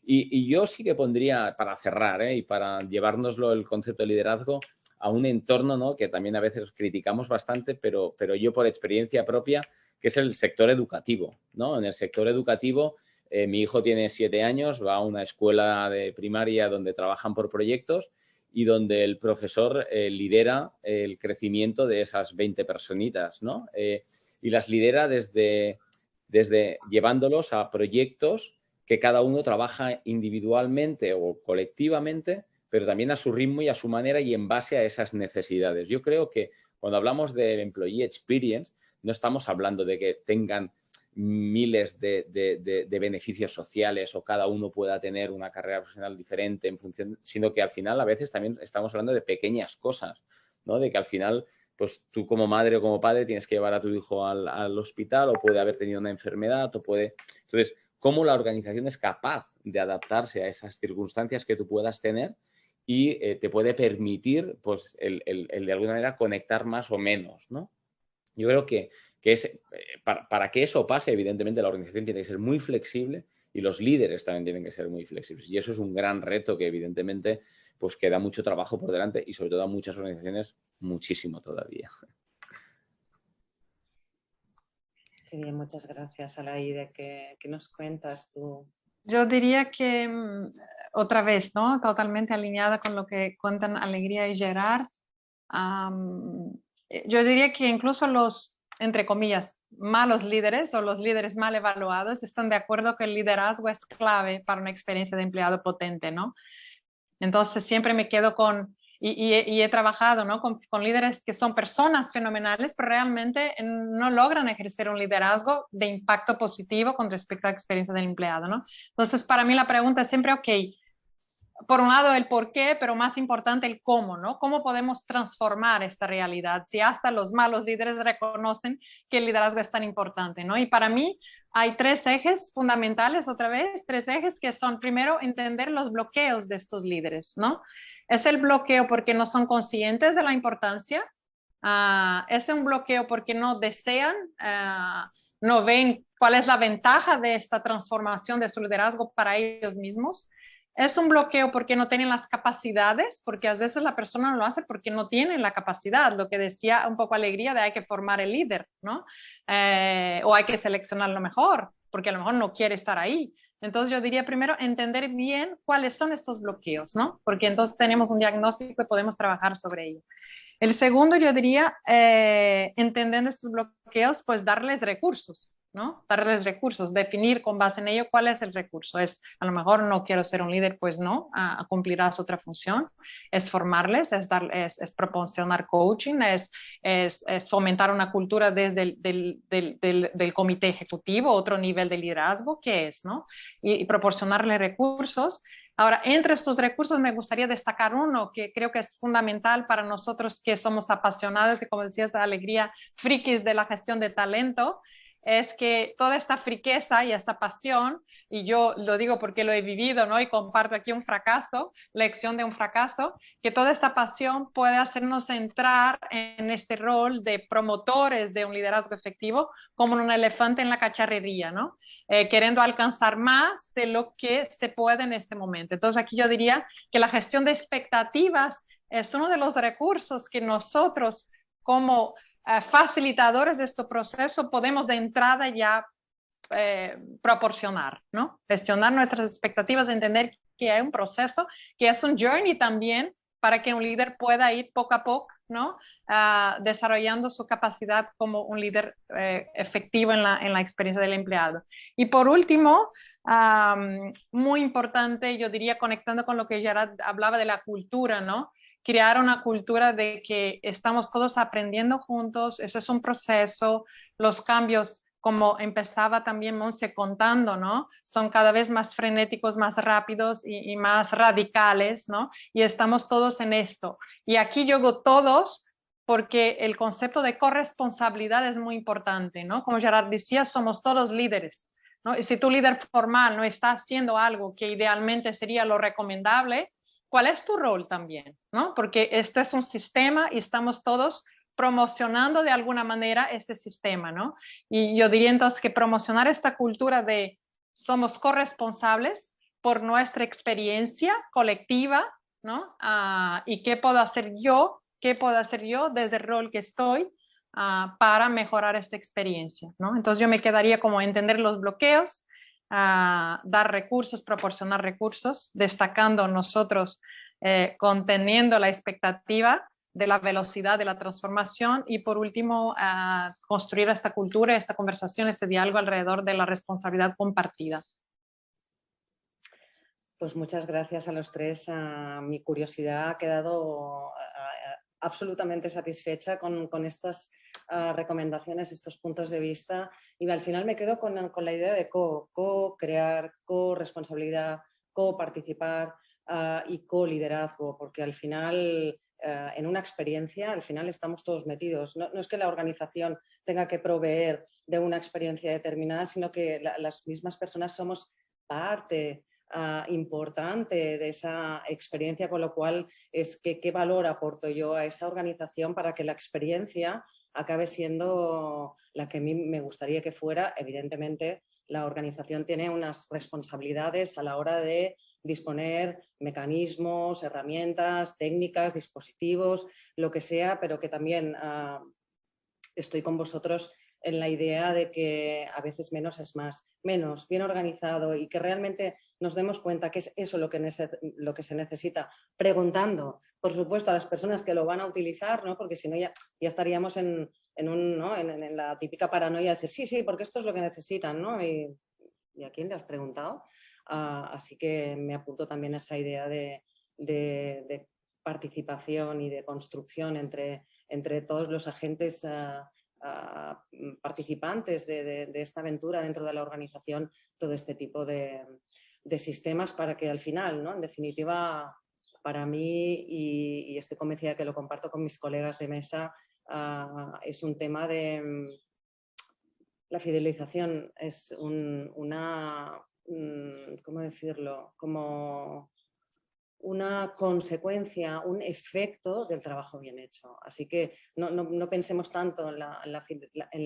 Y yo sí que pondría, para cerrar, y para llevárnoslo el concepto de liderazgo a un entorno, ¿no? Que también a veces criticamos bastante, pero yo por experiencia propia, que es el sector educativo, ¿no? En el sector educativo, mi hijo tiene 7 años, va a una escuela de primaria donde trabajan por proyectos y donde el profesor lidera el crecimiento de esas 20 personitas, ¿no? Y las lidera desde llevándolos a proyectos que cada uno trabaja individualmente o colectivamente, pero también a su ritmo y a su manera y en base a esas necesidades. Yo creo que cuando hablamos del employee experience, no estamos hablando de que tengan miles de beneficios sociales o cada uno pueda tener una carrera profesional diferente en función, sino que al final a veces también estamos hablando de pequeñas cosas, ¿no? De que al final pues tú como madre o como padre tienes que llevar a tu hijo al hospital, o puede haber tenido una enfermedad, o puede... Entonces, ¿cómo la organización es capaz de adaptarse a esas circunstancias que tú puedas tener y te puede permitir, pues, el de alguna manera conectar más o menos, ¿no? Yo creo que para que eso pase, evidentemente la organización tiene que ser muy flexible y los líderes también tienen que ser muy flexibles. Y eso es un gran reto que evidentemente pues queda mucho trabajo por delante y sobre todo a muchas organizaciones muchísimo todavía. Qué bien, muchas gracias, Alaide. ¿Qué nos cuentas tú? Yo diría que, otra vez, ¿no? Totalmente alineada con lo que cuentan Alegría y Gerard. Yo diría que incluso los, entre comillas, malos líderes o los líderes mal evaluados están de acuerdo que el liderazgo es clave para una experiencia de empleado potente, ¿no? Entonces siempre me quedo con, y he trabajado, ¿no? con líderes que son personas fenomenales, pero realmente no logran ejercer un liderazgo de impacto positivo con respecto a la experiencia del empleado, ¿no? Entonces para mí la pregunta es siempre, ok, por un lado el por qué, pero más importante el cómo, ¿no? ¿Cómo podemos transformar esta realidad? Si hasta los malos líderes reconocen que el liderazgo es tan importante, ¿no? Y para mí hay tres ejes fundamentales, otra vez, tres ejes que son, primero, entender los bloqueos de estos líderes, ¿no? Es el bloqueo porque no son conscientes de la importancia, es un bloqueo porque no desean, no ven cuál es la ventaja de esta transformación de su liderazgo para ellos mismos. Es un bloqueo porque no tienen las capacidades, porque a veces la persona no lo hace porque no tienen la capacidad, lo que decía un poco Alegría de hay que formar el líder, ¿no? O hay que seleccionar lo mejor, porque a lo mejor no quiere estar ahí. Entonces yo diría primero entender bien cuáles son estos bloqueos, ¿no? Porque entonces tenemos un diagnóstico y podemos trabajar sobre ello. El segundo, yo diría, entendiendo estos bloqueos, pues darles recursos, ¿no? Darles recursos, definir con base en ello cuál es el recurso. Es, a lo mejor no quiero ser un líder, pues no, cumplirás otra función. Es formarles, es proporcionar coaching, es fomentar una cultura desde del comité ejecutivo, otro nivel de liderazgo, ¿qué es, no? Y proporcionarles recursos. Ahora, entre estos recursos me gustaría destacar uno que creo que es fundamental para nosotros que somos apasionados y, como decías, Alegría, frikis de la gestión de talento, es que toda esta friqueza y esta pasión, y yo lo digo porque lo he vivido, ¿no? Y comparto aquí un fracaso, lección de un fracaso, que toda esta pasión puede hacernos entrar en este rol de promotores de un liderazgo efectivo como un elefante en la cacharrería, ¿no? Queriendo alcanzar más de lo que se puede en este momento. Entonces aquí yo diría que la gestión de expectativas es uno de los recursos que nosotros como facilitadores de este proceso podemos de entrada ya proporcionar, ¿no? Gestionar nuestras expectativas, entender que hay un proceso, que es un journey también para que un líder pueda ir poco a poco, ¿no? Desarrollando su capacidad como un líder efectivo en la experiencia del empleado. Y por último, muy importante, yo diría, conectando con lo que Gerard hablaba de la cultura, ¿no? Crear una cultura de que estamos todos aprendiendo juntos, eso es un proceso, los cambios, como empezaba también Monse contando, ¿no? Son cada vez más frenéticos, más rápidos y más radicales, ¿no? Y estamos todos en esto. Y aquí yo digo todos porque el concepto de corresponsabilidad es muy importante, ¿no? Como Gerard decía, somos todos líderes, ¿no? Y si tu líder formal no está haciendo algo que idealmente sería lo recomendable, ¿cuál es tu rol también? ¿No? Porque este es un sistema y estamos todos promocionando de alguna manera este sistema, ¿no? Y yo diría entonces que promocionar esta cultura de somos corresponsables por nuestra experiencia colectiva, ¿no? Y qué puedo hacer yo desde el rol que estoy para mejorar esta experiencia, ¿no? Entonces yo me quedaría como entender los bloqueos, dar recursos, proporcionar recursos, destacando nosotros, conteniendo la expectativa de la velocidad de la transformación y por último construir esta cultura, esta conversación, este diálogo alrededor de la responsabilidad compartida. Pues muchas gracias a los tres. Mi curiosidad ha quedado absolutamente satisfecha con estas recomendaciones, estos puntos de vista y al final me quedo con la idea de co-crear, co-responsabilidad, co-participar y co-liderazgo, porque al final en una experiencia, al final estamos todos metidos. No es que la organización tenga que proveer de una experiencia determinada, sino que las mismas personas somos parte importante de esa experiencia, con lo cual es que qué valor aporto yo a esa organización para que la experiencia acabe siendo la que a mí me gustaría que fuera. Evidentemente, la organización tiene unas responsabilidades a la hora de disponer mecanismos, herramientas, técnicas, dispositivos, lo que sea, pero que también estoy con vosotros en la idea de que a veces menos es más, menos, bien organizado, y que realmente nos demos cuenta que es eso lo que se necesita, preguntando, por supuesto, a las personas que lo van a utilizar, ¿no? Porque si no ya estaríamos en la típica paranoia de decir sí, porque esto es lo que necesitan, ¿no? ¿Y a quién le has preguntado? Así que me apunto también a esa idea de participación y de construcción entre todos los agentes participantes de esta aventura dentro de la organización, todo este tipo de sistemas, para que al final, ¿no? En definitiva, para mí, y estoy convencida de que lo comparto con mis colegas de mesa, es un tema de la fidelización, es ¿cómo decirlo? Como una consecuencia, un efecto del trabajo bien hecho. Así que no pensemos tanto en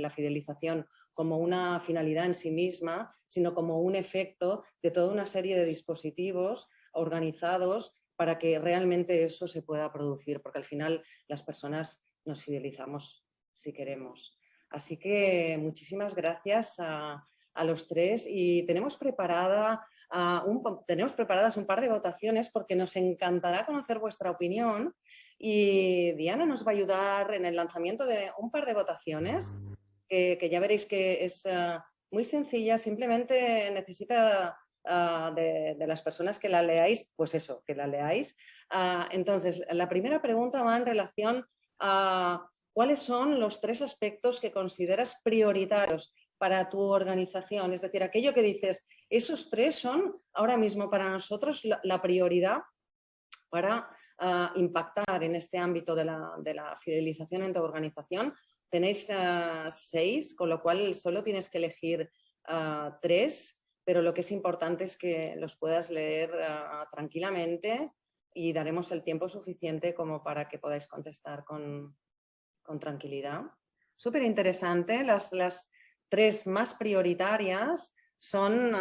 la fidelización como una finalidad en sí misma, sino como un efecto de toda una serie de dispositivos organizados para que realmente eso se pueda producir, porque al final las personas nos fidelizamos si queremos. Así que muchísimas gracias a los tres, y tenemos preparadas un par de votaciones porque nos encantará conocer vuestra opinión, y Diana nos va a ayudar en el lanzamiento de un par de votaciones que ya veréis que es muy sencilla, simplemente necesita de las personas que la leáis, pues eso, que la leáis. Entonces, la primera pregunta va en relación a cuáles son los 3 aspectos que consideras prioritarios para tu organización, es decir, aquello que dices, esos 3 son ahora mismo para nosotros la prioridad para impactar en este ámbito de la fidelización en tu organización. Tenéis 6, con lo cual solo tienes que elegir 3, pero lo que es importante es que los puedas leer tranquilamente, y daremos el tiempo suficiente como para que podáis contestar con tranquilidad. Súper interesante. Las 3 más prioritarias son,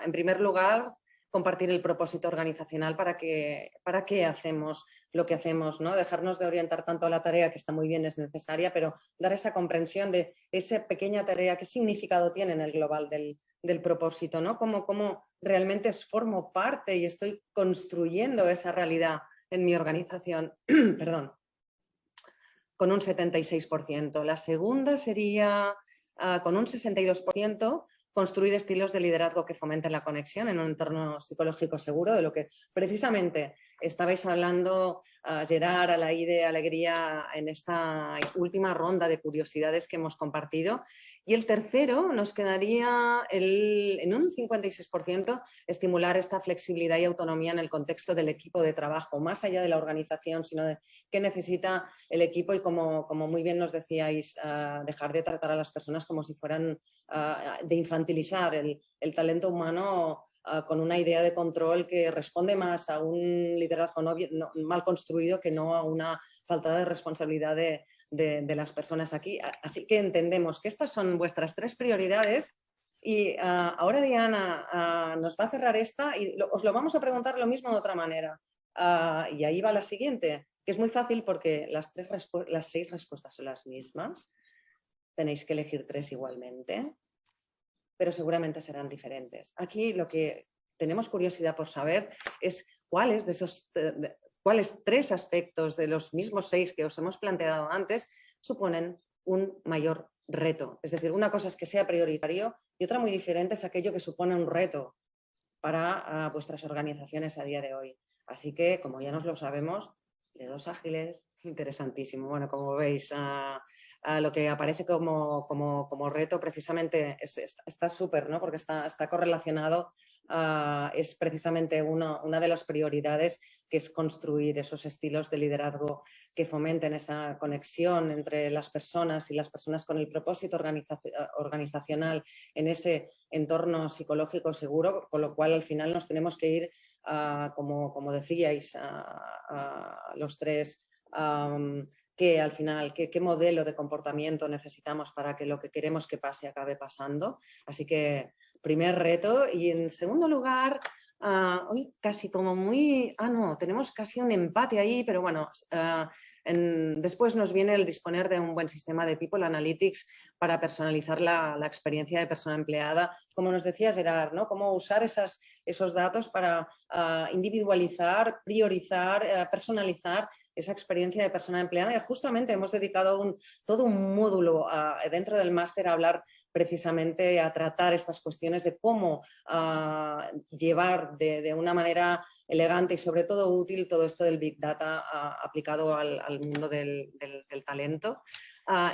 en primer lugar, compartir el propósito organizacional, para qué hacemos lo que hacemos, ¿no? Dejarnos de orientar tanto a la tarea, que está muy bien, es necesaria, pero dar esa comprensión de esa pequeña tarea, qué significado tiene en el global del propósito, ¿no? Cómo realmente formo parte y estoy construyendo esa realidad en mi organización. Perdón. Con un 76%. La segunda sería, con un 62%, construir estilos de liderazgo que fomenten la conexión en un entorno psicológico seguro, de lo que precisamente estabais hablando, Gerard, Alaide, Alegría, en esta última ronda de curiosidades que hemos compartido. Y el tercero nos quedaría en un 56%, estimular esta flexibilidad y autonomía en el contexto del equipo de trabajo, más allá de la organización, sino de qué necesita el equipo, y como muy bien nos decíais, dejar de tratar a las personas como si fueran, de infantilizar el talento humano con una idea de control que responde más a un liderazgo mal construido que no a una falta de responsabilidad de las personas aquí. Así que entendemos que estas son vuestras 3 prioridades, y ahora Diana nos va a cerrar esta, y os lo vamos a preguntar lo mismo de otra manera. Y ahí va la siguiente, que es muy fácil porque las 6 respuestas son las mismas. Tenéis que elegir 3 igualmente, pero seguramente serán diferentes. Aquí lo que tenemos curiosidad por saber es cuáles de esos 3 aspectos de los mismos 6 que os hemos planteado antes suponen un mayor reto. Es decir, una cosa es que sea prioritario y otra muy diferente es aquello que supone un reto para vuestras organizaciones a día de hoy. Así que, como ya nos lo sabemos, dedos ágiles, interesantísimo. Bueno, como veis, lo que aparece como reto precisamente está súper, ¿no? Porque está correlacionado, es precisamente una de las prioridades que es construir esos estilos de liderazgo que fomenten esa conexión entre las personas y las personas con el propósito organizacional en ese entorno psicológico seguro, con lo cual al final nos tenemos que ir, como decíais, los tres, que al final, qué modelo de comportamiento necesitamos para que lo que queremos que pase acabe pasando. Así que primer reto. Y en segundo lugar, hoy casi como muy... no, tenemos casi un empate ahí, pero bueno, después nos viene el disponer de un buen sistema de People Analytics para personalizar la experiencia de persona empleada. Como nos decía Gerard, ¿no? Cómo usar esos datos para individualizar, priorizar, personalizar esa experiencia de persona empleada. Y justamente hemos dedicado todo un módulo dentro del máster a hablar precisamente a tratar estas cuestiones de cómo llevar de una manera elegante y sobre todo útil todo esto del Big Data aplicado al mundo del talento.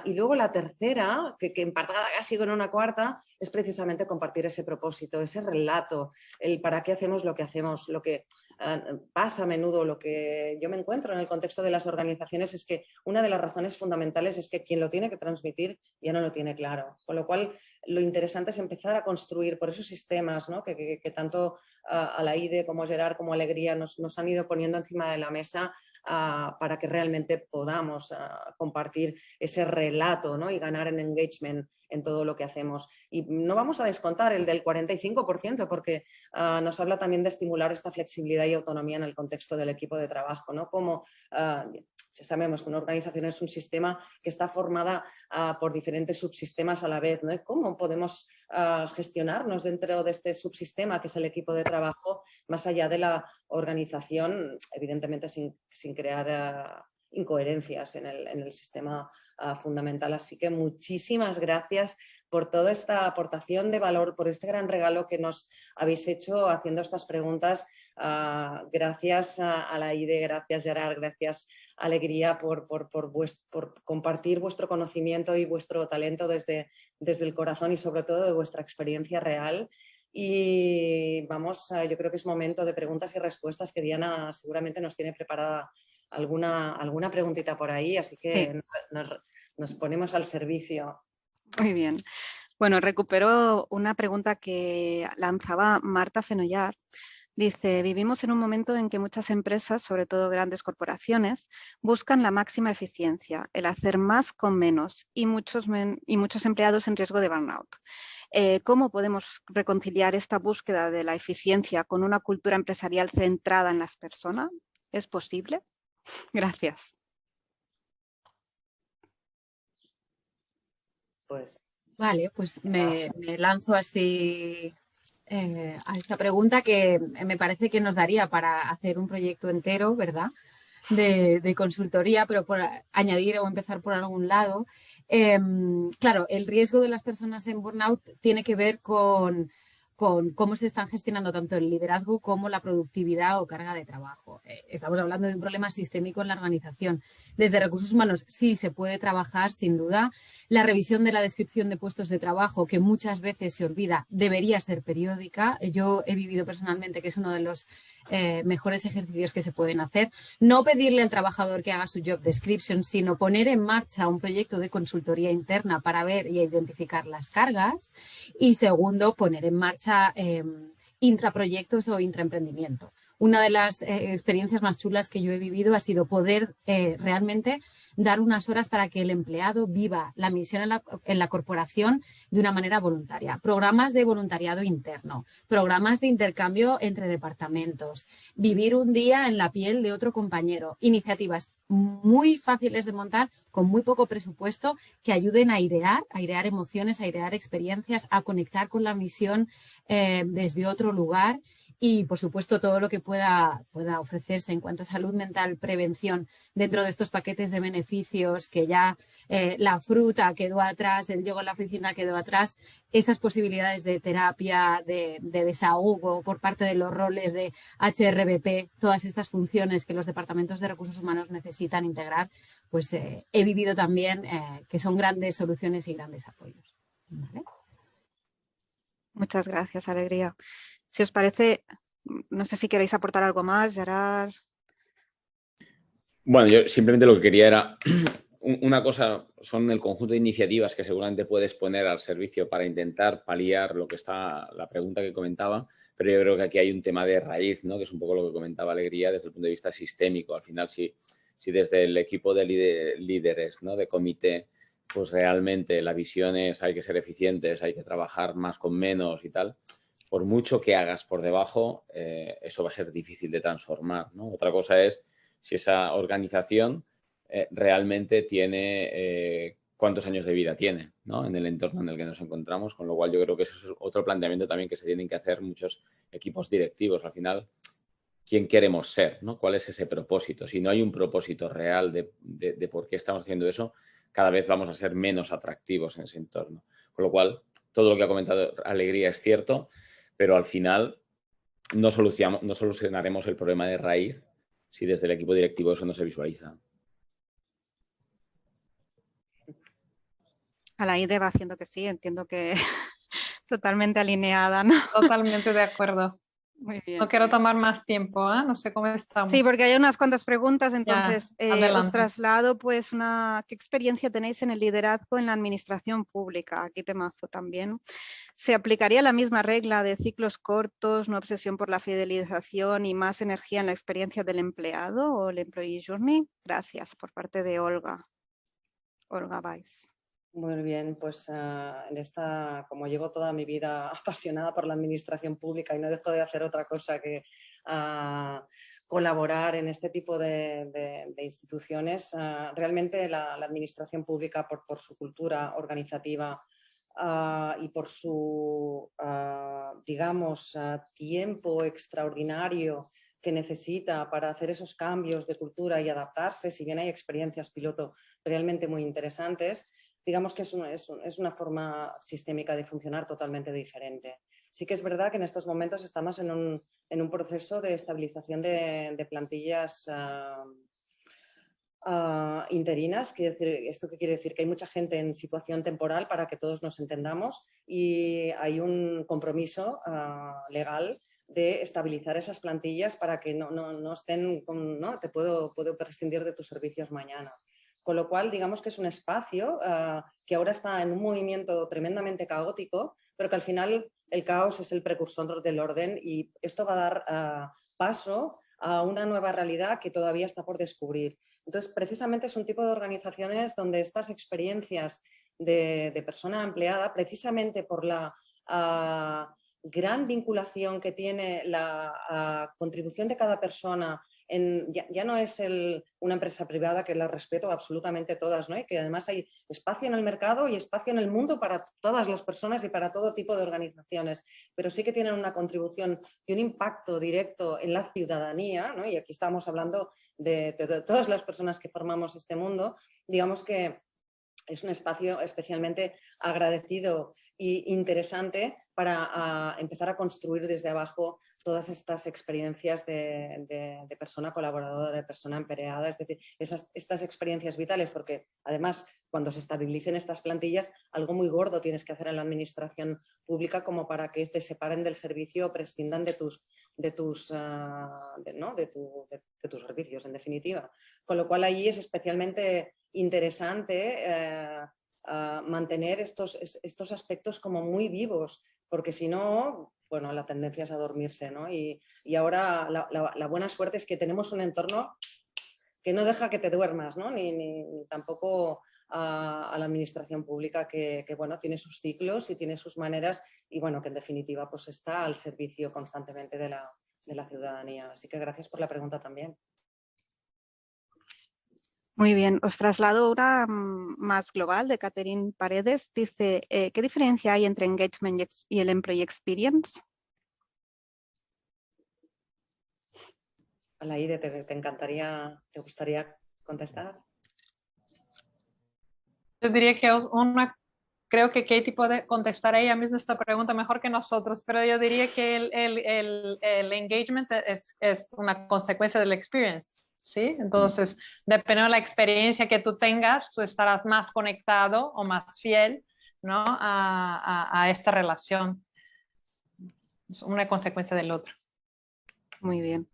Y luego la tercera, que empatada casi con una cuarta, es precisamente compartir ese propósito, ese relato, el para qué hacemos lo que hacemos, lo que pasa a menudo, lo que yo me encuentro en el contexto de las organizaciones es que una de las razones fundamentales es que quien lo tiene que transmitir ya no lo tiene claro. Con lo cual, lo interesante es empezar a construir por esos sistemas, ¿no? que tanto Alaide como Gerard como Alegría nos han ido poniendo encima de la mesa para que realmente podamos compartir ese relato, ¿no? Y ganar en engagement en todo lo que hacemos. Y no vamos a descontar el del 45% porque nos habla también de estimular esta flexibilidad y autonomía en el contexto del equipo de trabajo, ¿no? Como sabemos que una organización es un sistema que está formada por diferentes subsistemas a la vez, ¿no? Y cómo podemos gestionarnos dentro de este subsistema que es el equipo de trabajo, más allá de la organización, evidentemente sin crear incoherencias en el sistema fundamental. Así que muchísimas gracias por toda esta aportación de valor, por este gran regalo que nos habéis hecho haciendo estas preguntas. Gracias a la IDE, gracias Gerard, gracias Alegría por compartir vuestro conocimiento y vuestro talento desde el corazón y sobre todo de vuestra experiencia real. Y vamos, yo creo que es momento de preguntas y respuestas, que Diana seguramente nos tiene preparada alguna preguntita por ahí, así que sí. Nos ponemos al servicio. Muy bien. Bueno, recupero una pregunta que lanzaba Marta Fenollar. Dice, vivimos en un momento en que muchas empresas, sobre todo grandes corporaciones, buscan la máxima eficiencia, el hacer más con menos y muchos empleados en riesgo de burnout. ¿Cómo podemos reconciliar esta búsqueda de la eficiencia con una cultura empresarial centrada en las personas? ¿Es posible? Gracias. Vale, pues me lanzo así a esta pregunta que me parece que nos daría para hacer un proyecto entero, ¿verdad? De consultoría, pero por añadir o empezar por algún lado. Claro, el riesgo de las personas en burnout tiene que ver con cómo se están gestionando tanto el liderazgo como la productividad o carga de trabajo. Estamos hablando de un problema sistémico en la organización. Desde recursos humanos sí se puede trabajar, sin duda. La revisión de la descripción de puestos de trabajo, que muchas veces se olvida, debería ser periódica. Yo he vivido personalmente que es uno de los mejores ejercicios que se pueden hacer. No pedirle al trabajador que haga su job description, sino poner en marcha un proyecto de consultoría interna para ver y identificar las cargas. Y segundo, poner en marcha intraproyectos o intraemprendimiento. Una de las experiencias más chulas que yo he vivido ha sido poder realmente dar unas horas para que el empleado viva la misión en la corporación de una manera voluntaria. Programas de voluntariado interno, programas de intercambio entre departamentos, vivir un día en la piel de otro compañero, iniciativas muy fáciles de montar con muy poco presupuesto que ayuden a airear emociones, a airear experiencias, a conectar con la misión desde otro lugar. Y, por supuesto, todo lo que pueda ofrecerse en cuanto a salud mental, prevención, dentro de estos paquetes de beneficios que ya la fruta quedó atrás, el yoga en la oficina quedó atrás, esas posibilidades de terapia, de desahogo por parte de los roles de HRBP, todas estas funciones que los departamentos de recursos humanos necesitan integrar, pues he vivido también que son grandes soluciones y grandes apoyos. ¿Vale? Muchas gracias, Alegría. Si os parece, no sé si queréis aportar algo más, Gerard. Bueno, yo simplemente lo que quería era, una cosa son el conjunto de iniciativas que seguramente puedes poner al servicio para intentar paliar lo que está, la pregunta que comentaba, pero yo creo que aquí hay un tema de raíz, ¿no? Que es un poco lo que comentaba Alegría desde el punto de vista sistémico. Al final, si desde el equipo de líderes, ¿no? De comité, pues realmente la visión es hay que ser eficientes, hay que trabajar más con menos y tal, por mucho que hagas por debajo, eso va a ser difícil de transformar, ¿no? Otra cosa es si esa organización realmente tiene cuántos años de vida tiene, ¿no? En el entorno en el que nos encontramos, con lo cual yo creo que eso es otro planteamiento también que se tienen que hacer muchos equipos directivos. Al final, ¿quién queremos ser, ¿no? ¿Cuál es ese propósito? Si no hay un propósito real de por qué estamos haciendo eso, cada vez vamos a ser menos atractivos en ese entorno. Con lo cual, todo lo que ha comentado Alegría es cierto, pero al final no solucionaremos el problema de raíz si desde el equipo directivo eso no se visualiza. Alaide va haciendo que sí, entiendo que totalmente alineada, ¿no? Totalmente de acuerdo. Muy bien. No quiero tomar más tiempo, ¿eh? No sé cómo estamos. Sí, porque hay unas cuantas preguntas, entonces Ya, os traslado pues ¿qué experiencia tenéis en el liderazgo en la administración pública? Aquí temazo también. ¿Se aplicaría la misma regla de ciclos cortos, no obsesión por la fidelización y más energía en la experiencia del empleado o el employee journey? Gracias, por parte de Olga. Olga Weiss. Muy bien, pues como llevo toda mi vida apasionada por la administración pública y no dejo de hacer otra cosa que colaborar en este tipo de instituciones, realmente la administración pública por su cultura organizativa y por su, digamos, tiempo extraordinario que necesita para hacer esos cambios de cultura y adaptarse, si bien hay experiencias piloto realmente muy interesantes, digamos que es una forma sistémica de funcionar totalmente diferente. Sí que es verdad que en estos momentos estamos en un proceso de estabilización de plantillas interinas. ¿Esto qué quiere decir? Que hay mucha gente en situación temporal para que todos nos entendamos y hay un compromiso legal de estabilizar esas plantillas para que no estén ¿no? Te puedo prescindir de tus servicios mañana. Con lo cual, digamos que es un espacio que ahora está en un movimiento tremendamente caótico, pero que al final el caos es el precursor del orden y esto va a dar paso a una nueva realidad que todavía está por descubrir. Entonces, precisamente es un tipo de organizaciones donde estas experiencias de persona empleada, precisamente por la gran vinculación que tiene la contribución de cada persona, ya no es una empresa privada, que la respeto absolutamente todas, ¿no? Y que además hay espacio en el mercado y espacio en el mundo para todas las personas y para todo tipo de organizaciones, pero sí que tienen una contribución y un impacto directo en la ciudadanía, ¿no? Y aquí estamos hablando de todas las personas que formamos este mundo. Digamos que es un espacio especialmente agradecido e interesante para empezar a construir desde abajo todas estas experiencias de persona colaboradora, de persona empleada, es decir, estas experiencias vitales, porque además cuando se estabilicen estas plantillas, algo muy gordo tienes que hacer en la administración pública como para que te separen del servicio o prescindan de tus servicios, en definitiva. Con lo cual, allí es especialmente interesante mantener estos aspectos como muy vivos, porque si no, bueno, la tendencia es a dormirse, ¿no? Y ahora la buena suerte es que tenemos un entorno que no deja que te duermas, ¿no? Ni tampoco a la administración pública que bueno, tiene sus ciclos y tiene sus maneras y bueno, que en definitiva pues está al servicio constantemente de la ciudadanía. Así que gracias por la pregunta también. Muy bien, os traslado una más global de Catherine Paredes. Dice, ¿qué diferencia hay entre engagement y el employee experience? Alaide, ¿te gustaría contestar? Yo diría que creo que Katie puede contestar ella misma esta pregunta mejor que nosotros, pero yo diría que el engagement es una consecuencia del experience, ¿sí? Entonces, dependiendo de la experiencia que tú tengas, tú estarás más conectado o más fiel, ¿no? a esta relación. Es una consecuencia del otro. Muy bien.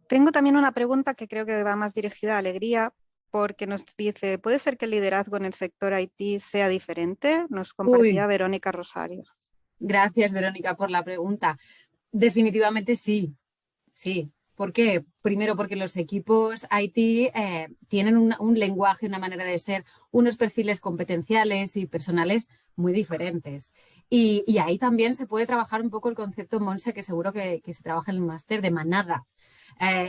Tengo también una pregunta que creo que va más dirigida a Alegría, porque nos dice, ¿puede ser que el liderazgo en el sector IT sea diferente? Nos compartía Verónica Rosario. Gracias, Verónica, por la pregunta. Definitivamente sí, sí. ¿Por qué? Primero porque los equipos IT tienen un lenguaje, una manera de ser, unos perfiles competenciales y personales muy diferentes. Y ahí también se puede trabajar un poco el concepto, Monse, que seguro que se trabaja en el máster, de manada.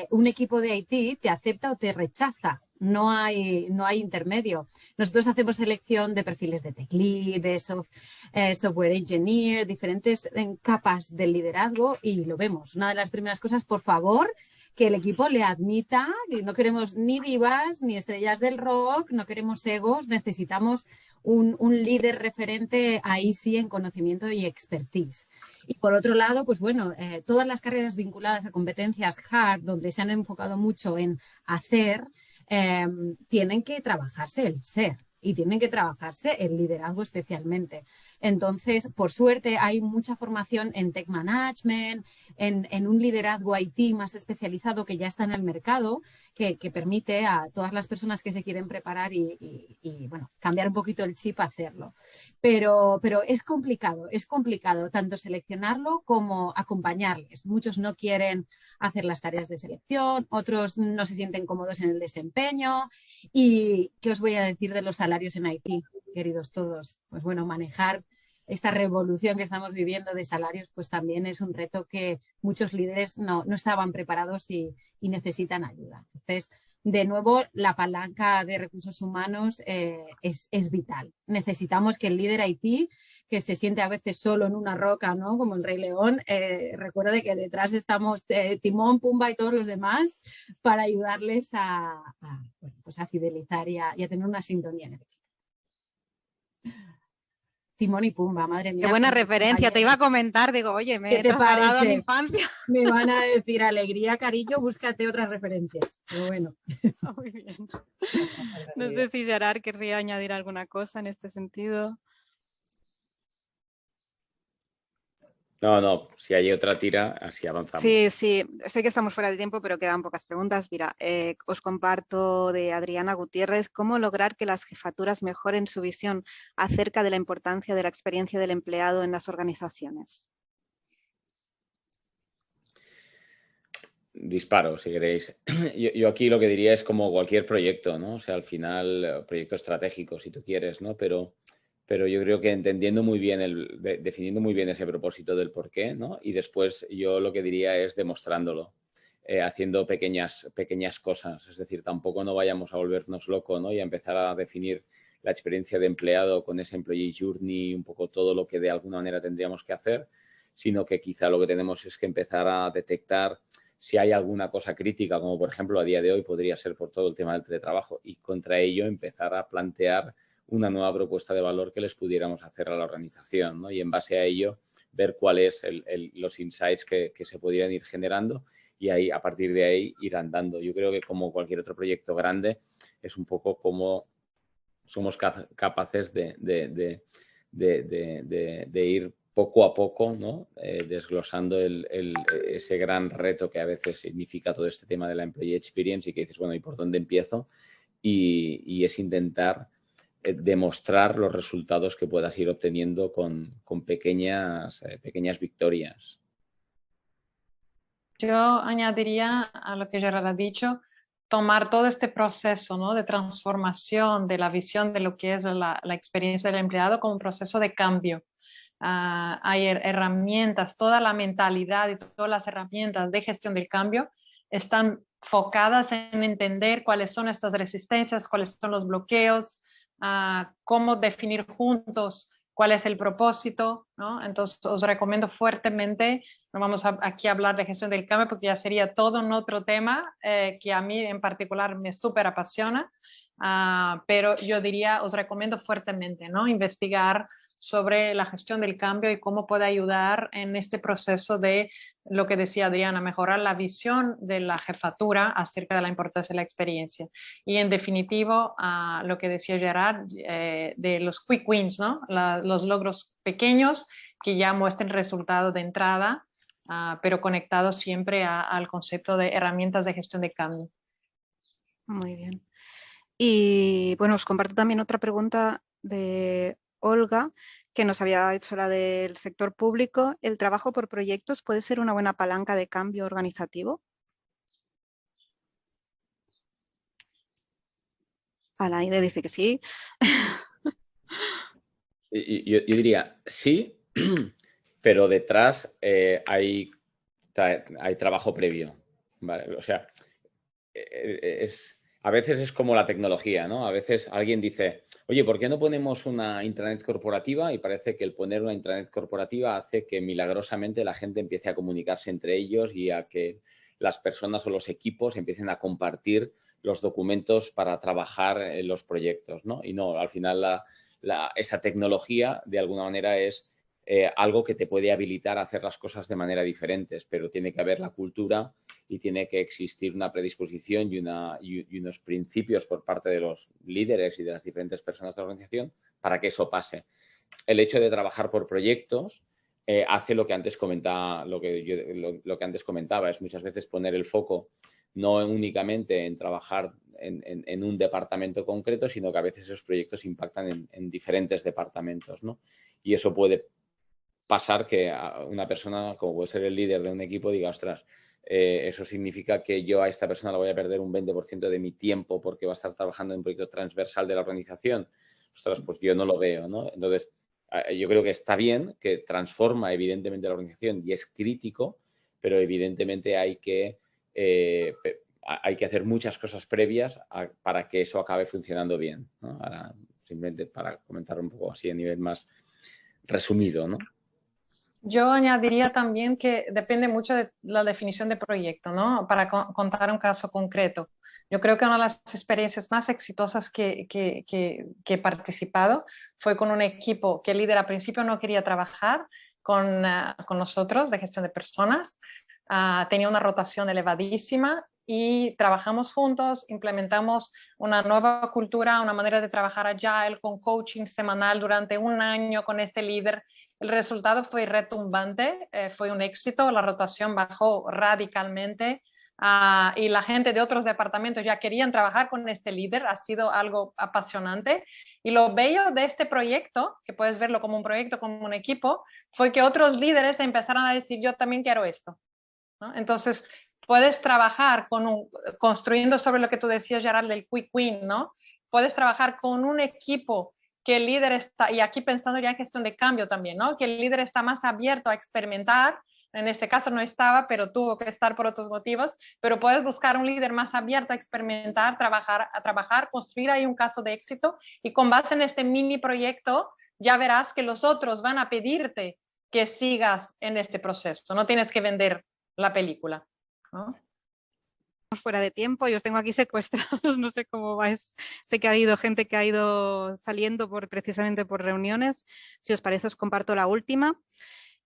Un equipo de IT te acepta o te rechaza. No hay intermedio. Nosotros hacemos selección de perfiles de tech lead, de software engineer, diferentes capas del liderazgo y lo vemos. Una de las primeras cosas, por favor, que el equipo le admita, y no queremos ni divas, ni estrellas del rock, no queremos egos, necesitamos un líder referente ahí sí en conocimiento y expertise. Y por otro lado, pues bueno, todas las carreras vinculadas a competencias hard, donde se han enfocado mucho en hacer, tienen que trabajarse el ser y tienen que trabajarse el liderazgo especialmente. Entonces, por suerte, hay mucha formación en tech management, en un liderazgo IT más especializado que ya está en el mercado, que permite a todas las personas que se quieren preparar y bueno, cambiar un poquito el chip a hacerlo. Pero es complicado tanto seleccionarlo como acompañarles. Muchos no quieren hacer las tareas de selección, otros no se sienten cómodos en el desempeño. ¿Y qué os voy a decir de los salarios en Haití, queridos todos? Pues bueno, manejar esta revolución que estamos viviendo de salarios, pues también es un reto que muchos líderes no estaban preparados y necesitan ayuda. Entonces, de nuevo, la palanca de recursos humanos es vital. Necesitamos que el líder IT, que se siente a veces solo en una roca, ¿no? Como el Rey León, recuerde que detrás estamos Timón, Pumba y todos los demás para ayudarles bueno, pues a fidelizar y a tener una sintonía en el equipo. Timón y Pumba, madre mía. Qué buena referencia, te iba a comentar, digo, oye, me he trasladado a mi infancia. Me van a decir, Alegría, cariño, búscate otras referencias. Pero bueno. Muy bien. No sé si Gerard querría añadir alguna cosa en este sentido. No, si hay otra tira, así avanzamos. Sí, sé que estamos fuera de tiempo, pero quedan pocas preguntas. Mira, os comparto de Adriana Gutiérrez, ¿cómo lograr que las jefaturas mejoren su visión acerca de la importancia de la experiencia del empleado en las organizaciones? Disparo, si queréis. Yo aquí lo que diría es como cualquier proyecto, ¿no? O sea, al final, proyecto estratégico, si tú quieres, ¿no? Pero yo creo que entendiendo muy bien, definiendo muy bien ese propósito del por qué, ¿no? Y después yo lo que diría es demostrándolo, haciendo pequeñas cosas. Es decir, tampoco no vayamos a volvernos locos, ¿no? Y a empezar a definir la experiencia de empleado con ese employee journey, un poco todo lo que de alguna manera tendríamos que hacer, sino que quizá lo que tenemos es que empezar a detectar si hay alguna cosa crítica, como por ejemplo a día de hoy podría ser por todo el tema del teletrabajo, y contra ello empezar a plantear una nueva propuesta de valor que les pudiéramos hacer a la organización, ¿no? Y en base a ello ver cuáles los insights que se podrían ir generando y ahí, a partir de ahí ir andando. Yo creo que como cualquier otro proyecto grande es un poco como somos capaces de ir poco a poco, ¿no? Desglosando ese gran reto que a veces significa todo este tema de la employee experience y que dices, bueno, ¿y por dónde empiezo? Y es intentar demostrar los resultados que puedas ir obteniendo con pequeñas victorias. Yo añadiría a lo que Gerard ha dicho, tomar todo este proceso, ¿no? De transformación de la visión de lo que es la experiencia del empleado como un proceso de cambio. Hay herramientas, toda la mentalidad y todas las herramientas de gestión del cambio están enfocadas en entender cuáles son estas resistencias, cuáles son los bloqueos, cómo definir juntos cuál es el propósito, ¿no? Entonces os recomiendo fuertemente, no vamos aquí a hablar de gestión del cambio porque ya sería todo un otro tema que a mí en particular me súper apasiona, pero yo diría, os recomiendo fuertemente, ¿no? Investigar sobre la gestión del cambio y cómo puede ayudar en este proceso de lo que decía Adriana, mejorar la visión de la jefatura acerca de la importancia de la experiencia. Y en definitivo, lo que decía Gerard, de los quick wins, ¿no? Los logros pequeños que ya muestren resultado de entrada pero conectado siempre al concepto de herramientas de gestión de cambio. Muy bien. Y bueno, os comparto también otra pregunta de Olga, que nos había hecho la del sector público. ¿El trabajo por proyectos puede ser una buena palanca de cambio organizativo? Alaide dice que sí. Yo diría sí, pero detrás hay trabajo previo, ¿vale? O sea, a veces es como la tecnología, ¿no? A veces alguien dice, oye, ¿por qué no ponemos una intranet corporativa? Y parece que el poner una intranet corporativa hace que milagrosamente la gente empiece a comunicarse entre ellos y a que las personas o los equipos empiecen a compartir los documentos para trabajar en los proyectos, ¿no? Y no, al final esa tecnología de alguna manera es algo que te puede habilitar a hacer las cosas de manera diferentes, pero tiene que haber la cultura y tiene que existir una predisposición y unos principios por parte de los líderes y de las diferentes personas de la organización para que eso pase. El hecho de trabajar por proyectos hace lo que antes comentaba, lo que antes comentaba, es muchas veces poner el foco no únicamente en trabajar en un departamento concreto, sino que a veces esos proyectos impactan en diferentes departamentos, ¿no? Y eso puede pasar que una persona, como puede ser el líder de un equipo, diga, ostras, eso significa que yo a esta persona la voy a perder un 20% de mi tiempo porque va a estar trabajando en un proyecto transversal de la organización. Ostras, pues yo no lo veo, ¿no? Entonces, yo creo que está bien, que transforma evidentemente la organización y es crítico, pero evidentemente hay que hacer muchas cosas previas para que eso acabe funcionando bien, ¿no? Ahora, simplemente para comentar un poco así a nivel más resumido, ¿no? Yo añadiría también que depende mucho de la definición de proyecto, ¿no? Para contar un caso concreto. Yo creo que una de las experiencias más exitosas que he participado fue con un equipo que el líder al principio no quería trabajar con nosotros de gestión de personas. Tenía una rotación elevadísima y trabajamos juntos, implementamos una nueva cultura, una manera de trabajar agile con coaching semanal durante un año con este líder. El resultado fue retumbante, fue un éxito, la rotación bajó radicalmente y la gente de otros departamentos ya querían trabajar con este líder, ha sido algo apasionante. Y lo bello de este proyecto, que puedes verlo como un proyecto, como un equipo, fue que otros líderes empezaron a decir, yo también quiero esto, ¿no? Entonces, puedes trabajar construyendo sobre lo que tú decías, Gerald, del quick win, ¿no? Puedes trabajar con un equipo que el líder está, y aquí pensando ya en gestión de cambio también, ¿no? Que el líder está más abierto a experimentar. En este caso no estaba, pero tuvo que estar por otros motivos, pero puedes buscar un líder más abierto a experimentar, a trabajar, construir ahí un caso de éxito y con base en este mini proyecto ya verás que los otros van a pedirte que sigas en este proceso. No tienes que vender la película, ¿no? Fuera de tiempo y os tengo aquí secuestrados, no sé cómo vais. Sé que ha habido gente que ha ido saliendo precisamente por reuniones. Si os parece, os comparto la última.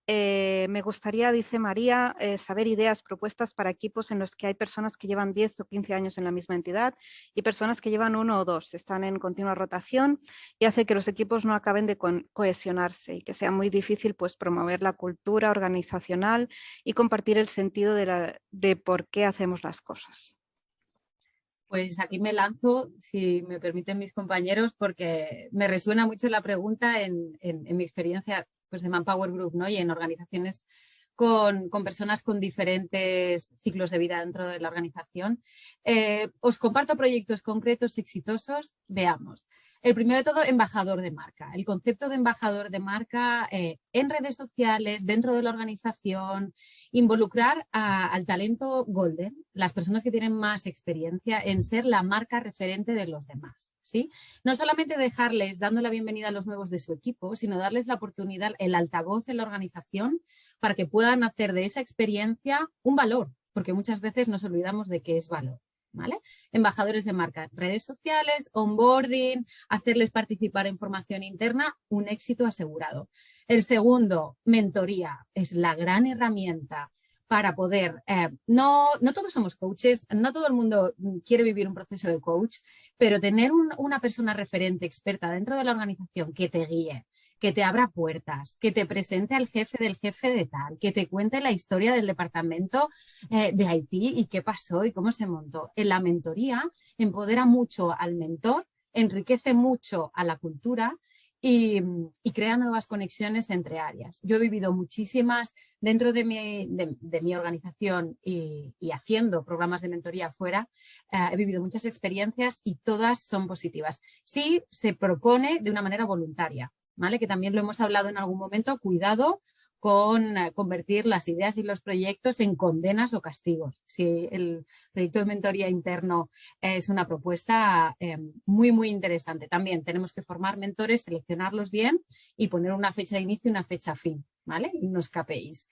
Me gustaría, dice María, saber ideas, propuestas para equipos en los que hay personas que llevan 10 o 15 años en la misma entidad y personas que llevan 1 o 2, están en continua rotación y hace que los equipos no acaben de cohesionarse y que sea muy difícil pues, promover la cultura organizacional y compartir el sentido de por qué hacemos las cosas. Pues aquí me lanzo, si me permiten mis compañeros, porque me resuena mucho la pregunta en mi experiencia pues, de Manpower Group, ¿no? Y en organizaciones con personas con diferentes ciclos de vida dentro de la organización. Os comparto proyectos concretos exitosos. Veamos. El primero de todo, embajador de marca. El concepto de embajador de marca en redes sociales, dentro de la organización, involucrar al talento golden, las personas que tienen más experiencia en ser la marca referente de los demás, ¿sí? No solamente dejarles dando la bienvenida a los nuevos de su equipo, sino darles la oportunidad, el altavoz en la organización para que puedan hacer de esa experiencia un valor, porque muchas veces nos olvidamos de qué es valor. ¿Vale? Embajadores de marca, redes sociales, onboarding, hacerles participar en formación interna, un éxito asegurado. El segundo, mentoría, es la gran herramienta para poder, no todos somos coaches, no todo el mundo quiere vivir un proceso de coach, pero tener una persona referente experta dentro de la organización que te guíe, que te abra puertas, que te presente al jefe del jefe de tal, que te cuente la historia del departamento de Haití y qué pasó y cómo se montó. En la mentoría empodera mucho al mentor, enriquece mucho a la cultura y crea nuevas conexiones entre áreas. Yo he vivido muchísimas dentro de mi organización y haciendo programas de mentoría afuera, he vivido muchas experiencias y todas son positivas. Sí se propone de una manera voluntaria, ¿vale? Que también lo hemos hablado en algún momento, cuidado con convertir las ideas y los proyectos en condenas o castigos. Si el proyecto de mentoría interno es una propuesta muy, muy interesante. También tenemos que formar mentores, seleccionarlos bien y poner una fecha de inicio y una fecha fin, ¿vale? Y unos KPIs.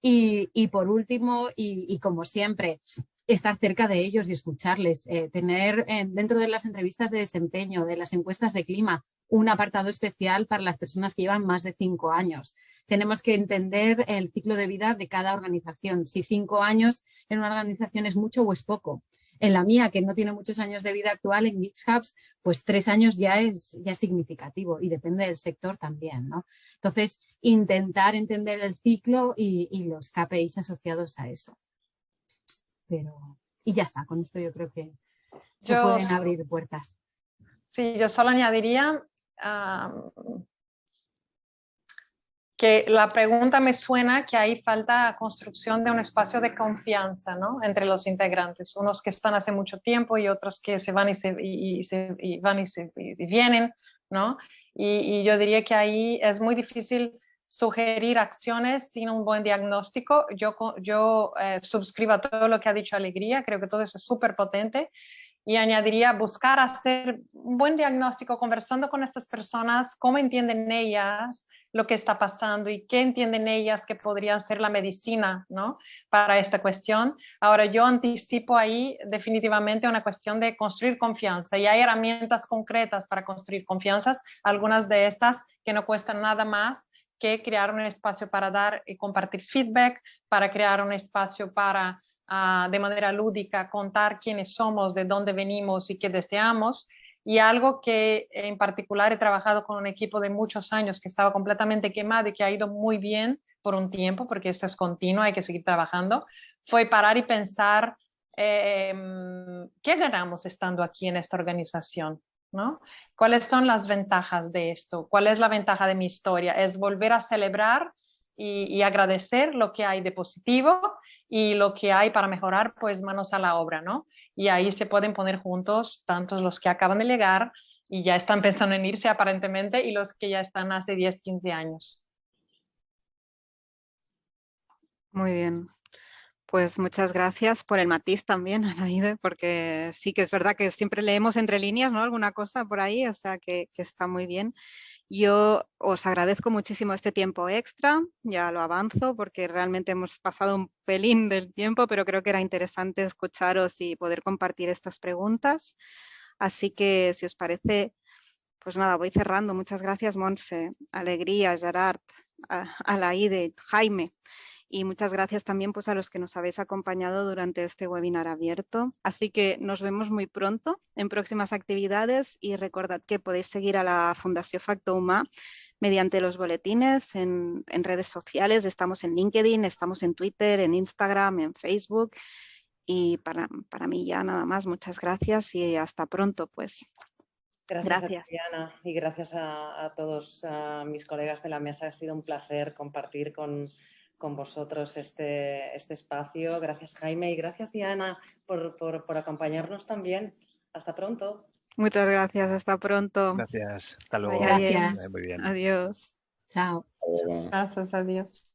Y por último, y como siempre, estar cerca de ellos y escucharles, tener dentro de las entrevistas de desempeño, de las encuestas de clima, un apartado especial para las personas que llevan más de 5 años. Tenemos que entender el ciclo de vida de cada organización, si 5 años en una organización es mucho o es poco. En la mía, que no tiene muchos años de vida actual, en GeeksHubs, pues 3 años ya es significativo y depende del sector también, ¿no? Entonces, intentar entender el ciclo y los KPIs asociados a eso. Y ya está, con esto yo creo que se pueden abrir puertas. Sí, yo solo añadiría que la pregunta me suena que ahí falta construcción de un espacio de confianza, ¿no? Entre los integrantes, unos que están hace mucho tiempo y otros que se van y vienen, ¿no? Y yo diría que ahí es muy difícil sugerir acciones sin un buen diagnóstico. Yo suscribo a todo lo que ha dicho Alegría, creo que todo eso es súper potente. Y añadiría buscar hacer un buen diagnóstico conversando con estas personas, cómo entienden ellas lo que está pasando y qué entienden ellas que podría ser la medicina, ¿no? Para esta cuestión. Ahora, yo anticipo ahí definitivamente una cuestión de construir confianza y hay herramientas concretas para construir confianzas, algunas de estas que no cuestan nada más que crear un espacio para dar y compartir feedback, para crear un espacio para de manera lúdica contar quiénes somos, de dónde venimos y qué deseamos. Y algo que en particular he trabajado con un equipo de muchos años que estaba completamente quemado y que ha ido muy bien por un tiempo, porque esto es continuo, hay que seguir trabajando, fue parar y pensar ¿qué ganamos estando aquí en esta organización? ¿No? ¿Cuáles son las ventajas de esto? ¿Cuál es la ventaja de mi historia? Es volver a celebrar y agradecer lo que hay de positivo y lo que hay para mejorar, pues manos a la obra, ¿no? Y ahí se pueden poner juntos tantos los que acaban de llegar y ya están pensando en irse aparentemente y los que ya están hace 10, 15 años. Muy bien. Pues muchas gracias por el matiz también, Anaide, porque sí que es verdad que siempre leemos entre líneas, ¿no? Alguna cosa por ahí, o sea que está muy bien. Yo os agradezco muchísimo este tiempo extra, ya lo avanzo porque realmente hemos pasado un pelín del tiempo, pero creo que era interesante escucharos y poder compartir estas preguntas. Así que si os parece, pues nada, voy cerrando. Muchas gracias, Montse, Alegría, Gerard, Alaide, Jaime. Y muchas gracias también pues, a los que nos habéis acompañado durante este webinar abierto. Así que nos vemos muy pronto en próximas actividades y recordad que podéis seguir a la Fundació Factor Humà mediante los boletines en redes sociales. Estamos en LinkedIn, estamos en Twitter, en Instagram, en Facebook. Y para mí ya nada más, muchas gracias y hasta pronto. Pues. Gracias. A ti, Diana, y gracias a todos mis colegas de la mesa. Ha sido un placer compartir con vosotros este espacio. Gracias, Jaime, y gracias, Diana, por acompañarnos también. Hasta pronto. Muchas gracias, hasta pronto. Gracias, hasta luego. Gracias. Muy bien. Adiós. Chao. Gracias, adiós.